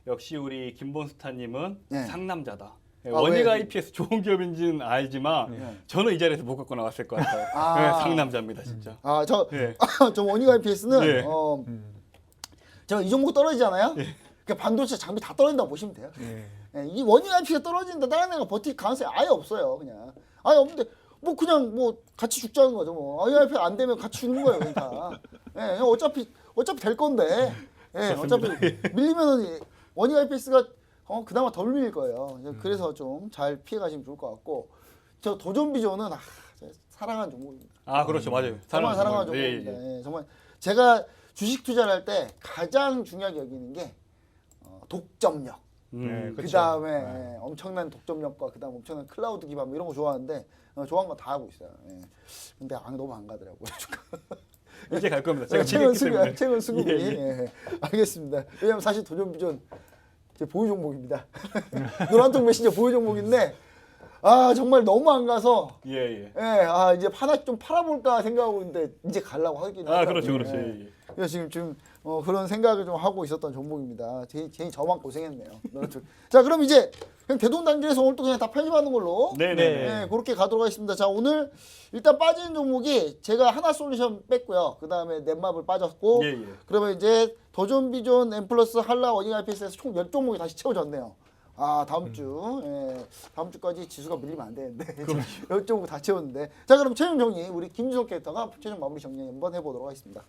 역시 우리 김본스타님은 상남자다. 원익 IPS 좋은 기업인지는 알지만 저는 이 자리에서 못 갖고 나왔을 것 같아요. 상남자입니다, 진짜. 저 원익 IPS는 제가 이 종목 떨어지잖아요. 그러니까 반도체 장비 다 떨어진다고 보시면 돼요. 이 원익 IPS가 떨어지는데 다른 애가 버틸 가능성이 아예 없어요. 그냥 아예 없는데 뭐 그냥 뭐 같이 죽자는 거죠. 뭐 원익 IPS 안 되면 같이 죽는 거예요. 그러니까 어차피 될 건데 어차피 밀리면은 원익 IPS가 그나마 덜 밀릴 거예요. 그래서 좀 잘 피해 가시면 좋을 것 같고 저 도전비전은 사랑하는 종목입니다. 그렇죠. 맞아요. 정말 사랑하는 종목입니다. 정말 제가 주식 투자를 할 때 가장 중요하게 여기는 게 독점력. 그 다음에 엄청난 독점력과 그 다음 엄청난 클라우드 기반 이런 거 좋아하는데 좋아하는 거 다 하고 있어요. 근데 너무 안 가더라고요. 이제 갈 겁니다. 제가 지냈기 때문에. 최근 수급이. 알겠습니다. 왜냐면 사실 도전비전 제 보유 종목입니다. 노란통 메신저 보유 종목인데 정말 너무 안 가서 예. 이제 하나 좀 팔아볼까 생각하고 있는데 이제 가려고 하긴 하더라고요. 그렇죠. 예. 예. 그래서 지금 그런 생각을 좀 하고 있었던 종목입니다. 괜히 저만 고생했네요. 자, 그럼 이제 그냥 대동단지에서 오늘 또 그냥 다 편집하는 걸로 네네. 그렇게 가도록 하겠습니다. 자, 오늘 일단 빠지는 종목이 제가 하나솔루션 뺐고요. 그 다음에 넷마블 빠졌고 예. 그러면 이제 도전 비전 엠플러스 한라 워닝 IPS에서 총 10종목이 다시 채워졌네요. 다음 주까지 지수가 밀리면 안 되는데 10종목 다 채웠는데. 자, 그럼 최종 정리 우리 김주석 캐릭터가 최종 마무리 정리 한번 해보도록 하겠습니다.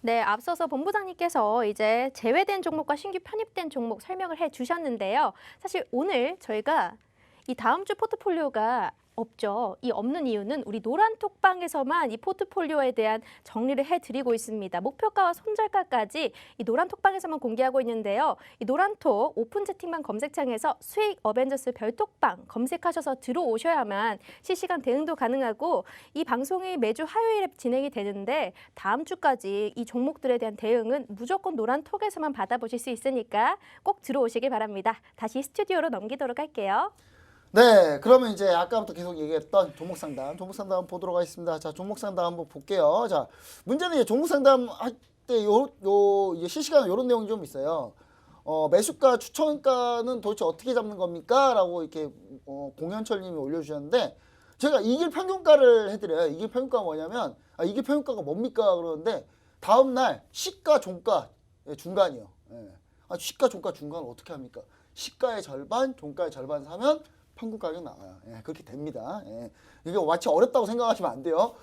네, 앞서서 본부장님께서 이제 제외된 종목과 신규 편입된 종목 설명을 해주셨는데요. 사실 오늘 저희가 이 다음 주 포트폴리오가 없죠. 이 없는 이유는 우리 노란톡방에서만 이 포트폴리오에 대한 정리를 해드리고 있습니다. 목표가와 손절가까지 이 노란톡방에서만 공개하고 있는데요. 이 노란톡 오픈 채팅방 검색창에서 수익 어벤져스 별톡방 검색하셔서 들어오셔야만 실시간 대응도 가능하고 이 방송이 매주 화요일에 진행이 되는데 다음 주까지 이 종목들에 대한 대응은 무조건 노란톡에서만 받아보실 수 있으니까 꼭 들어오시길 바랍니다. 다시 스튜디오로 넘기도록 할게요. 네, 그러면 이제 아까부터 계속 얘기했던 종목 상담 보도록 하겠습니다. 자, 종목 상담 한번 볼게요. 자, 문제는 이제 종목 상담 할 때 이제 실시간 이런 내용이 좀 있어요. 매수가 추천가는 도대체 어떻게 잡는 겁니까? 라고 이렇게 공현철님이 올려주셨는데 제가 이길 평균가를 해드려요. 이길 평균가가 뭐냐면 이길 평균가가 뭡니까? 그러는데 다음 날 시가 종가 중간이요. 시가 종가 중간을 어떻게 합니까? 시가의 절반, 종가의 절반 사면 평균 가격 나와요. 그렇게 됩니다. 이게 마치 어렵다고 생각하시면 안 돼요.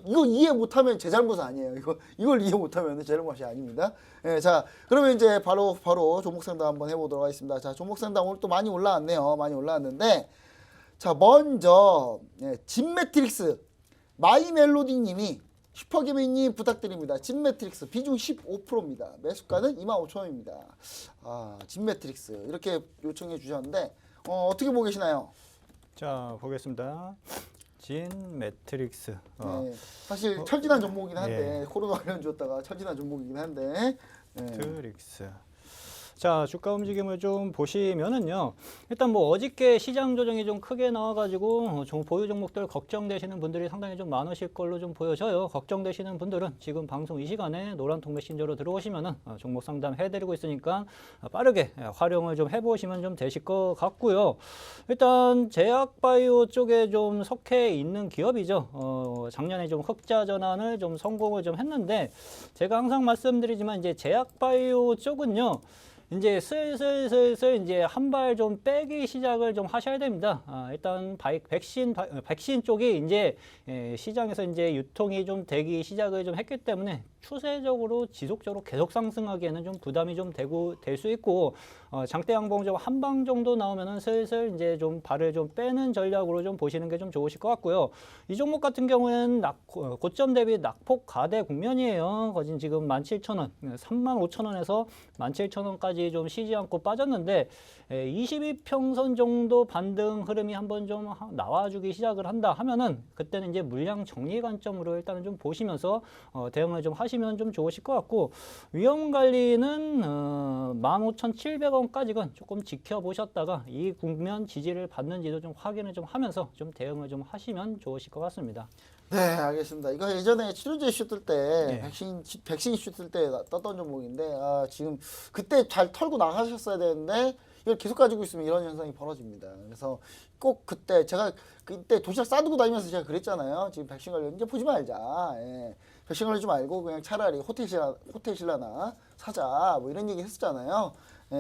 이거 이해 못하면 제 잘못은 아니에요. 이걸 이해 못하면 제 잘못이 아닙니다. 자, 그러면 이제 바로 종목 상담 한번 해보도록 하겠습니다. 자, 종목 상담 오늘 또 많이 올라왔네요. 많이 올라왔는데, 자, 먼저 진매트릭스 마이멜로디님이 슈퍼개미님 부탁드립니다. 진매트릭스 비중 15%입니다. 매수가는 25,000원입니다. 진매트릭스 이렇게 요청해 주셨는데. 어떻게 보고 계시나요? 자, 보겠습니다. 진 매트릭스. 사실 철진한 종목이긴 한데 코로나 관련주였다가 철진한 종목이긴 한데 매트릭스. 자, 주가 움직임을 좀 보시면은요. 일단 뭐 어저께 시장 조정이 좀 크게 나와가지고 보유 종목들 걱정되시는 분들이 상당히 좀 많으실 걸로 좀 보여져요. 걱정되시는 분들은 지금 방송 이 시간에 노란통 메신저로 들어오시면은 종목 상담 해드리고 있으니까 빠르게 활용을 좀 해보시면 좀 되실 것 같고요. 일단 제약바이오 쪽에 좀 속해 있는 기업이죠. 작년에 좀 흑자 전환을 좀 성공을 좀 했는데 제가 항상 말씀드리지만 이제 제약바이오 쪽은요. 이제 슬슬 이제 한 발 좀 빼기 시작을 좀 하셔야 됩니다. 일단 백신 쪽이 이제 시장에서 이제 유통이 좀 되기 시작을 좀 했기 때문에 추세적으로 지속적으로 계속 상승하기에는 좀 부담이 좀 될 수 있고 장대 양봉 좀 한 방 정도 나오면은 슬슬 이제 좀 발을 좀 빼는 전략으로 좀 보시는 게 좀 좋으실 것 같고요. 이 종목 같은 경우에는 고점 대비 낙폭 가대 국면이에요. 거진 지금 17,000원, 35,000원에서 17,000원까지 좀 쉬지 않고 빠졌는데 22평선 정도 반등 흐름이 한번 좀 나와주기 시작을 한다 하면은 그때는 이제 물량 정리 관점으로 일단은 좀 보시면서 대응을 좀 하시면 좀 좋으실 것 같고 위험 관리는 15,700원까지는 조금 지켜보셨다가 이 국면 지지를 받는지도 좀 확인을 좀 하면서 좀 대응을 좀 하시면 좋으실 것 같습니다. 네, 알겠습니다. 이거 예전에 치료제 이슈 뜰 때 백신 이슈 뜰 때 떴던 종목인데 지금 그때 잘 털고 나가셨어야 되는데 이걸 계속 가지고 있으면 이런 현상이 벌어집니다. 그래서 꼭 제가 그때 도시락 싸두고 다니면서 제가 그랬잖아요. 지금 백신 관련 이제 보지 말자. 백신 관련 좀 알고 그냥 차라리 호텔신라나 사자 뭐 이런 얘기 했었잖아요.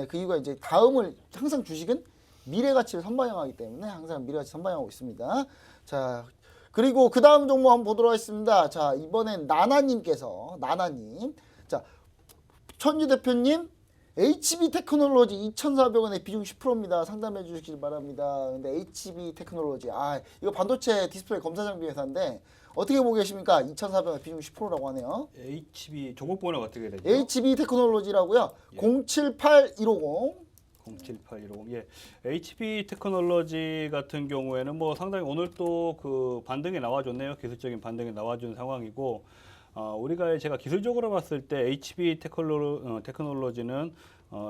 그 이유가 이제 다음을 항상 주식은 미래 가치를 선반영하기 때문에 항상 미래 가치 선반영하고 있습니다. 자, 그리고 그 다음 종목 한번 보도록 하겠습니다. 자, 이번엔 나나님께서 자, 천주 대표님 HB 테크놀로지 2,400원에 비중 10%입니다. 상담해 주시길 바랍니다. 근데 HB 테크놀로지 이거 반도체 디스플레이 검사 장비 회사인데 어떻게 보고 계십니까? 2,400원 비중 10%라고 하네요. HB 종목 번호가 어떻게 되죠? HB 테크놀로지라고요. 078150 078150. 예. HB 테크놀로지 같은 경우에는 뭐 상당히 오늘 또 그 반등이 나와줬네요. 기술적인 반등이 나와준 상황이고, 제가 기술적으로 봤을 때 HB 테크놀로지는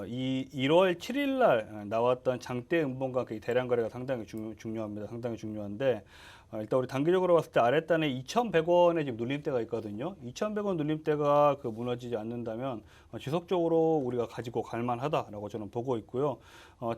이 1월 7일 날 나왔던 장대 음봉과 그 대량 거래가 상당히 중요합니다. 상당히 중요한데 일단 우리 단기적으로 봤을 때 아랫단에 2,100원에 지금 눌림대가 있거든요. 2,100원 눌림대가 그 무너지지 않는다면 지속적으로 우리가 가지고 갈 만하다라고 저는 보고 있고요.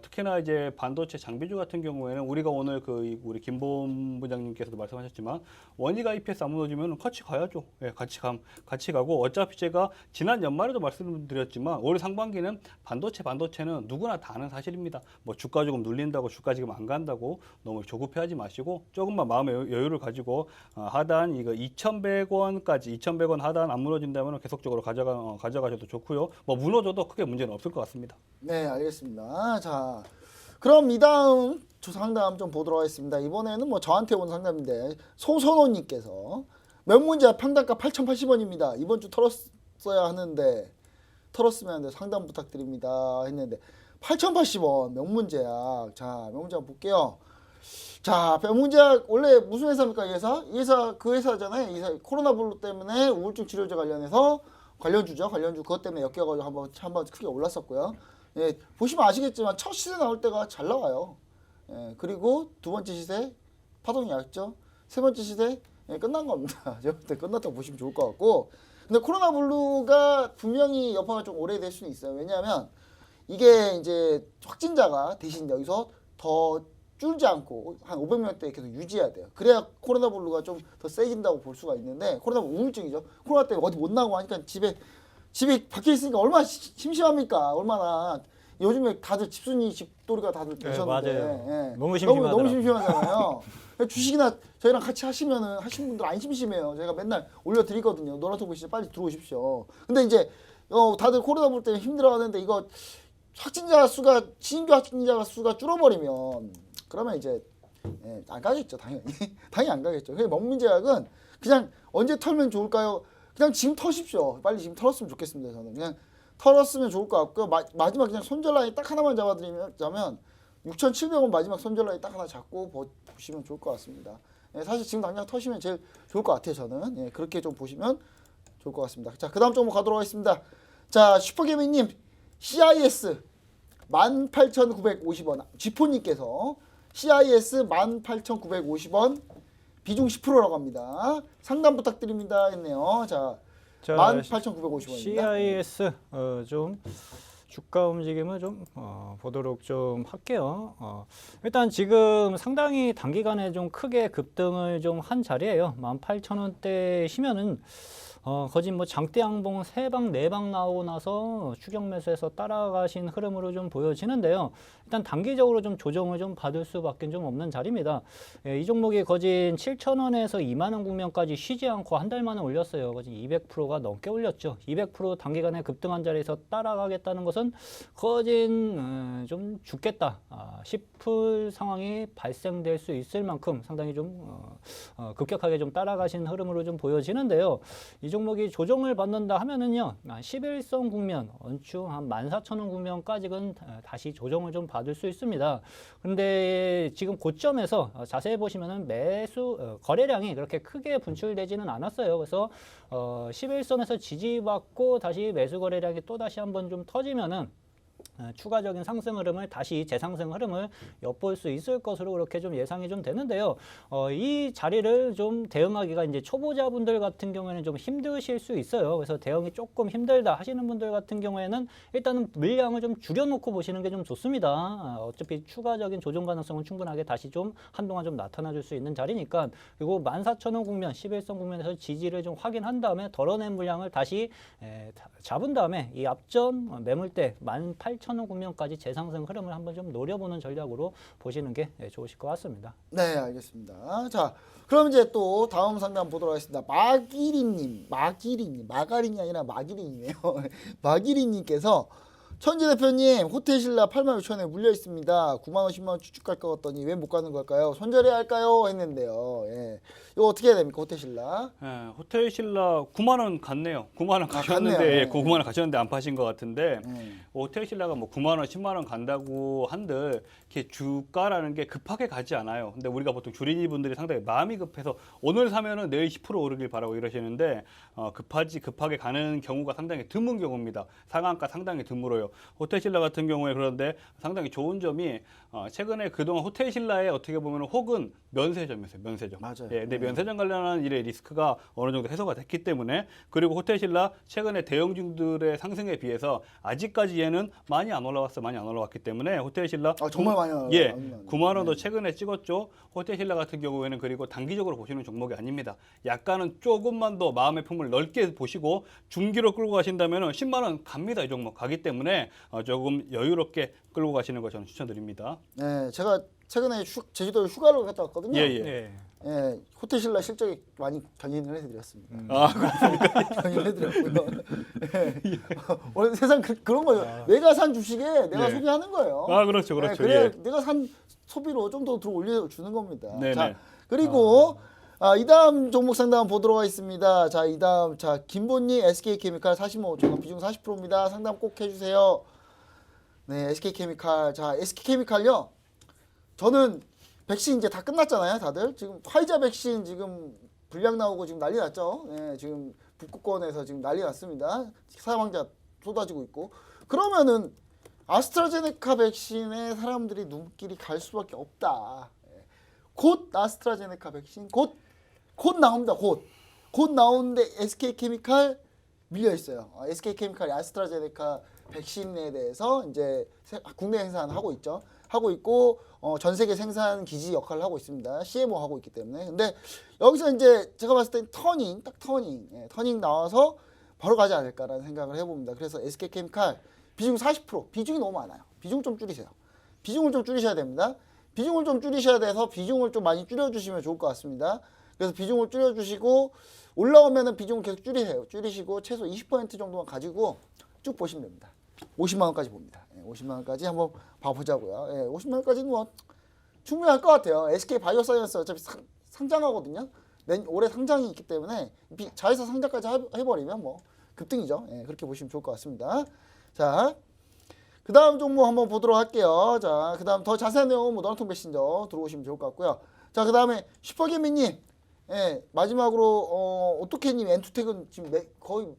특히나 이제 반도체 장비주 같은 경우에는 우리가 오늘 그 우리 김본 부장님께서도 말씀하셨지만 원이가 EPS 안 무너지면 같이 가야죠. 예, 같이 가고 어차피 제가 지난 연말에도 말씀드렸지만 올 상반기는 반도체는 누구나 다 아는 사실입니다. 뭐 주가 조금 눌린다고 주가 지금 안 간다고 너무 조급해하지 마시고 조금만 마음의 여유를 가지고 하단 이거 2,100원까지 2,100원 하단 안 무너진다면 계속적으로 가져가셔도 좋고요. 뭐 무너져도 크게 문제는 없을 것 같습니다. 네, 알겠습니다. 자, 그럼 이 다음 상담 좀 보도록 하겠습니다. 이번에는 뭐 저한테 온 상담인데 소선호님께서 명문자 평단가 8,080원입니다. 이번 주 털었어야 하는데 털었으면 하는데 상담 부탁드립니다 했는데 8,080원 명문제약. 자, 명문제약 볼게요. 자, 명문제약 원래 무슨 회사입니까? 이 회사? 이 회사 그 회사잖아요. 이 회사 코로나 블루 때문에 우울증 치료제 관련해서 관련주 그것 때문에 엮여가지고 한번 크게 올랐었고요. 예, 보시면 아시겠지만 첫 시세 나올 때가 잘 나와요. 예, 그리고 두 번째 시세 파동이 얇죠. 세 번째 시세 끝난 겁니다. 제가 볼 때 끝났다고 보시면 좋을 것 같고. 근데 코로나 블루가 분명히 여파가 좀 오래될 수는 있어요. 왜냐하면 이게 이제 확진자가 대신 여기서 더 줄지 않고 한 500명대 계속 유지해야 돼요. 그래야 코로나 블루가 좀 더 세진다고 볼 수가 있는데 코로나 우울증이죠. 코로나 때문에 어디 못 나가고 하니까 집에 박혀 있으니까 얼마나 심심합니까? 얼마나 요즘에 다들 집순이 집돌이가 다들 되셨는데 맞아요. 예. 너무 심심하더라고요. 너무 심심하잖아요. 주식이나 저희랑 같이 하시면은 하시는 분들 안 심심해요. 제가 맨날 올려드리거든요. 노란톡 보시죠. 빨리 들어오십시오. 근데 이제 다들 코로나 볼 때문에 힘들어하는데 이거 신규 확진자 수가 줄어버리면 그러면 이제 안 가겠죠. 당연히 안 가겠죠. 그래서 먹문제약은 그냥 언제 털면 좋을까요? 그냥 지금 터십시오. 빨리 지금 털었으면 좋겠습니다. 저는 그냥 털었으면 좋을 것 같고요. 마지막 그냥 손절 라인 딱 하나만 잡아드리자면 6,700원 마지막 손절 라인 딱 하나 잡고 보시면 좋을 것 같습니다. 예, 사실 지금 당장 터시면 제일 좋을 것 같아요. 저는 예, 그렇게 좀 보시면 좋을 것 같습니다. 자, 그 다음 종목 가도록 하겠습니다. 자, 슈퍼개미님 CIS 18,950원 G포님께서 CIS 18,950원 비중 10%라고 합니다. 상담 부탁드립니다 했네요. 자, 18,950원입니다. CIS 좀 주가 움직임을 좀 보도록 좀 할게요. 일단 지금 상당히 단기간에 좀 크게 급등을 좀 한 자리예요. 18,000원대시면은 거진 뭐 장대 양봉 3방 4방 나오고 나서 추격 매수해서 따라가신 흐름으로 좀 보여지는데요. 일단 단기적으로 좀 조정을 좀 받을 수밖에 좀 없는 자리입니다. 이 종목이 거진 7,000원에서 2만 원 국면까지 쉬지 않고 한 달 만에 올렸어요. 거진 200%가 넘게 올렸죠. 200% 단기간에 급등한 자리에서 따라가겠다는 것은 거진 좀 죽겠다 싶을 상황이 발생될 수 있을 만큼 상당히 좀 급격하게 좀 따라가신 흐름으로 좀 보여지는데요. 이 종목이 조정을 받는다 하면은요, 11선 국면, 언추 한 14,000원 국면까지는 다시 조정을 좀 받을 수 있습니다. 그런데 지금 고점에서 자세히 보시면은 거래량이 그렇게 크게 분출되지는 않았어요. 그래서 11선에서 지지받고 다시 매수 거래량이 또 다시 한번 좀 터지면은 추가적인 상승 흐름을 다시 재상승 흐름을 엿볼 수 있을 것으로 그렇게 좀 예상이 좀 되는데요. 이 자리를 좀 대응하기가 이제 초보자분들 같은 경우에는 좀 힘드실 수 있어요. 그래서 대응이 조금 힘들다 하시는 분들 같은 경우에는 일단은 물량을 좀 줄여놓고 보시는 게 좀 좋습니다. 어차피 추가적인 조정 가능성은 충분하게 다시 좀 한동안 좀 나타나줄 수 있는 자리니까. 그리고 14,000원 국면, 11선 국면에서 지지를 좀 확인한 다음에 덜어낸 물량을 다시 잡은 다음에 이 앞전 매물대 18,000원 국면까지 재상승 흐름을 한번 좀 노려보는 전략으로 보시는 게 좋으실 것 같습니다. 네, 알겠습니다. 자, 그럼 이제 또 다음 상담 보도록 하겠습니다. 마가린이 아니라 마기린이네요. 마기린님께서 천재 대표님, 호텔 신라 86,000원에 물려 있습니다. 9만 원, 10만 원 쭉쭉 갈 것 같더니 왜 못 가는 걸까요? 손절해야 할까요? 했는데요. 예. 이거 어떻게 해야 됩니까? 호텔 신라. 예, 호텔 신라 9만 원 갔네요. 9만 원 가셨는데 갔네요. 예, 9만 원 가셨는데 안 파신 것 같은데 네. 호텔 신라가 뭐 9만 원, 10만 원 간다고 한들 이렇게 주가라는 게 급하게 가지 않아요. 근데 우리가 보통 주린이 분들이 상당히 마음이 급해서 오늘 사면은 내일 10% 오르길 바라고 이러시는데 급하게 가는 경우가 상당히 드문 경우입니다. 상한가 상당히 드물어요. 있어요. 호텔신라 같은 경우에 그런데 상당히 좋은 점이 최근에 그동안 호텔신라에 어떻게 보면 혹은 면세점이었어요. 면세점. 맞아요. 예, 근데 면세점 관련한 일의 리스크가 어느 정도 해소가 됐기 때문에 그리고 호텔신라 최근에 대형주들의 상승에 비해서 아직까지 얘는 많이 안 올라왔어. 많이 안 올라왔기 때문에 호텔신라 정말 많이 안 예, 올라왔네요. 9만 원도 최근에 찍었죠. 호텔신라 같은 경우에는 그리고 단기적으로 보시는 종목이 아닙니다. 약간은 조금만 더 마음의 품을 넓게 보시고 중기로 끌고 가신다면 10만 원 갑니다. 이 종목 가기 때문에 조금 여유롭게 끌고 가시는 거 저는 추천드립니다. 네, 제가 최근에 제주도에 휴가를 갔다 왔거든요. 예, 예. 네. 예, 호텔신라 실적이 많이 견인을 해드렸습니다. 아, 그렇습니까? 견인해드렸고요. 예. 원래 세상 그런 거죠. 내가 산 주식에 내가 네. 소비하는 거예요. 아, 그렇죠. 그렇죠. 그래야 예. 내가 산 소비로 좀 더 들어 올려주는 겁니다. 네네. 자, 그리고 이 다음 종목 상담 보도록 하겠습니다. 자, 이 다음 김본니 SK케미칼 40만 5천 원 비중 40%입니다. 상담 꼭 해주세요. 네, SK케미칼. 자, SK케미칼요. 저는 백신 이제 다 끝났잖아요, 다들. 지금 화이자 백신 지금 불량 나오고 지금 난리 났죠. 네, 지금 북극권에서 지금 난리 났습니다. 사망자 쏟아지고 있고. 그러면은 아스트라제네카 백신에 사람들이 눈길이 갈 수밖에 없다. 곧 아스트라제네카 백신 곧 나옵니다. 곧 나오는데 SK케미칼 밀려 있어요. SK케미칼이 아스트라제네카 백신에 대해서 이제 국내 생산하고 있죠. 하고 있고 전 세계 생산 기지 역할을 하고 있습니다. CMO 하고 있기 때문에. 근데 여기서 이제 제가 봤을 때 터닝 나와서 바로 가지 않을까라는 생각을 해봅니다. 그래서 SK케미칼 비중 40%, 비중이 너무 많아요. 비중 좀 줄이세요. 비중을 좀 줄이셔야 됩니다. 비중을 좀 줄이셔야 돼서 비중을 좀 많이 줄여주시면 좋을 것 같습니다. 그래서 비중을 줄여주시고 올라오면은 비중을 계속 줄이세요. 줄이시고 최소 20% 정도만 가지고 쭉 보시면 됩니다. 50만 원까지 봅니다. 50만 원까지 한번 봐보자고요. 50만 원까지는 뭐 충분할 것 같아요. SK 바이오사이언스 어차피 상장하거든요. 올해 상장이 있기 때문에 자회사 상장까지 해버리면 뭐 급등이죠. 그렇게 보시면 좋을 것 같습니다. 자, 그 다음 종목 한번 보도록 할게요. 자, 그 다음 더 자세한 내용은 뭐 노란통 메신저 들어오시면 좋을 것 같고요. 자, 그 다음에 슈퍼개미님, 마지막으로 오토케님 엔투텍은 지금 거의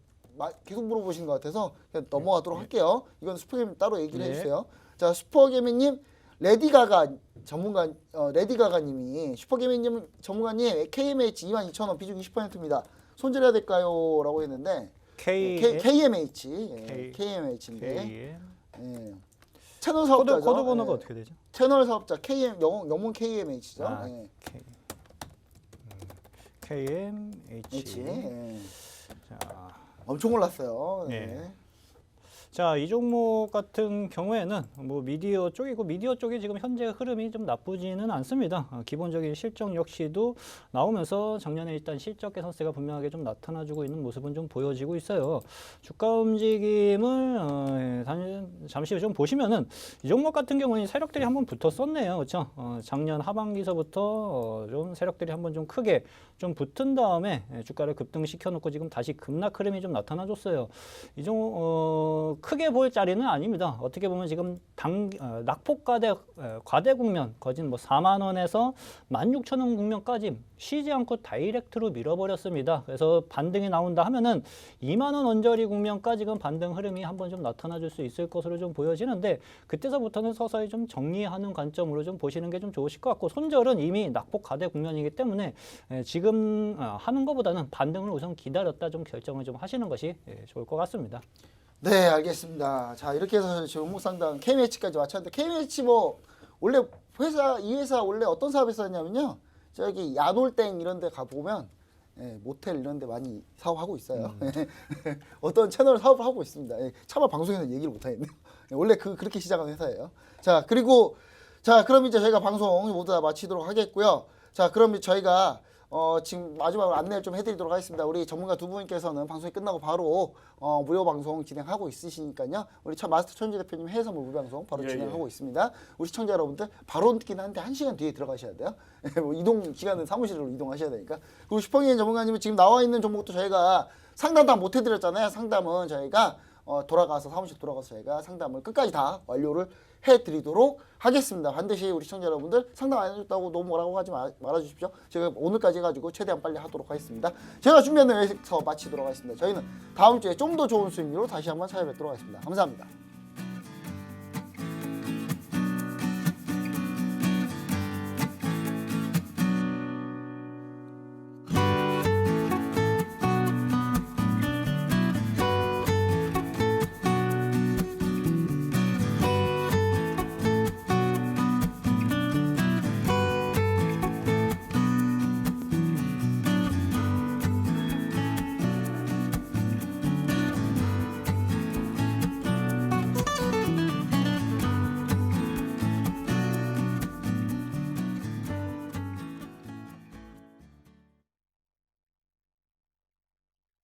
계속 물어보시는 것 같아서 그냥 넘어가도록 할게요. 이건 슈퍼개미 따로 얘기를 해주세요. 자, 슈퍼개미님, 레디가가 레디가가님이 슈퍼개미님 전문가님 KMH 22,000원 비중 20%입니다. 손절해야 될까요? 라고 했는데 KMH, KMH인데 채널 사업자죠. 코드 번호가 어떻게 되죠? 채널 사업자 영문 KMH죠. KMH. 자, 엄청 올랐어요. 네. 자, 이 종목 같은 경우에는 뭐 미디어 쪽이고 미디어 쪽이 지금 현재 흐름이 좀 나쁘지는 않습니다. 기본적인 실적 역시도 나오면서 작년에 일단 실적 개선세가 분명하게 좀 나타나주고 있는 모습은 좀 보여지고 있어요. 주가 움직임을 잠시 좀 보시면은 이 종목 같은 경우는 세력들이 한번 붙었었네요. 그렇죠? 작년 하반기서부터 좀 세력들이 한번 좀 크게 좀 붙은 다음에 주가를 급등시켜 놓고 지금 다시 급락 흐름이 좀 나타나줬어요. 이 종목 크게 볼 자리는 아닙니다. 어떻게 보면 지금 낙폭 과대 국면 거진 뭐 4만 원에서 16,000원 국면까지 쉬지 않고 다이렉트로 밀어버렸습니다. 그래서 반등이 나온다 하면은 2만 원 언저리 국면까지 지금 반등 흐름이 한번 좀 나타나줄 수 있을 것으로 좀 보여지는데 그때서부터는 서서히 좀 정리하는 관점으로 좀 보시는 게 좀 좋으실 것 같고 손절은 이미 낙폭 과대 국면이기 때문에 지금 하는 것보다는 반등을 우선 기다렸다 좀 결정을 좀 하시는 것이 좋을 것 같습니다. 네, 알겠습니다. 자, 이렇게 해서 종목 상담 KMH까지 마쳤는데 KMH 뭐 원래 이 회사 원래 어떤 사업에서 했냐면요. 저기 야놀땡 이런 데 가보면 모텔 이런 데 많이 사업하고 있어요. 어떤 채널 사업을 하고 있습니다. 차마 방송에서 얘기를 못 하겠네요. 원래 그렇게 시작한 회사예요. 자, 그리고 그럼 이제 저희가 방송 모두 다 마치도록 하겠고요. 자, 그럼 저희가 지금 마지막으로 안내를 좀 해드리도록 하겠습니다. 우리 전문가 두 분께서는 방송이 끝나고 바로 무료 방송 진행하고 있으시니까요. 우리 마스터 천지 대표님 해외 선물 무료 방송 바로 진행하고 있습니다. 우리 시청자 여러분들 바로 듣긴 하는데 1시간 뒤에 들어가셔야 돼요. 뭐 이동 기간은 사무실로 이동하셔야 되니까. 그리고 슈퍼기인 전문가님은 지금 나와 있는 종목도 저희가 상담 다 못 해드렸잖아요. 상담은 저희가 사무실 돌아가서 저희가 상담을 끝까지 다 완료를 해드리도록 하겠습니다. 반드시 우리 시청자 여러분들 상담 안 해줬다고 너무 뭐라고 하지 말아주십시오. 제가 오늘까지 해가지고 최대한 빨리 하도록 하겠습니다. 제가 준비한 내용 여기서 마치도록 하겠습니다. 저희는 다음 주에 좀 더 좋은 수익률로 다시 한번 찾아뵙도록 하겠습니다. 감사합니다.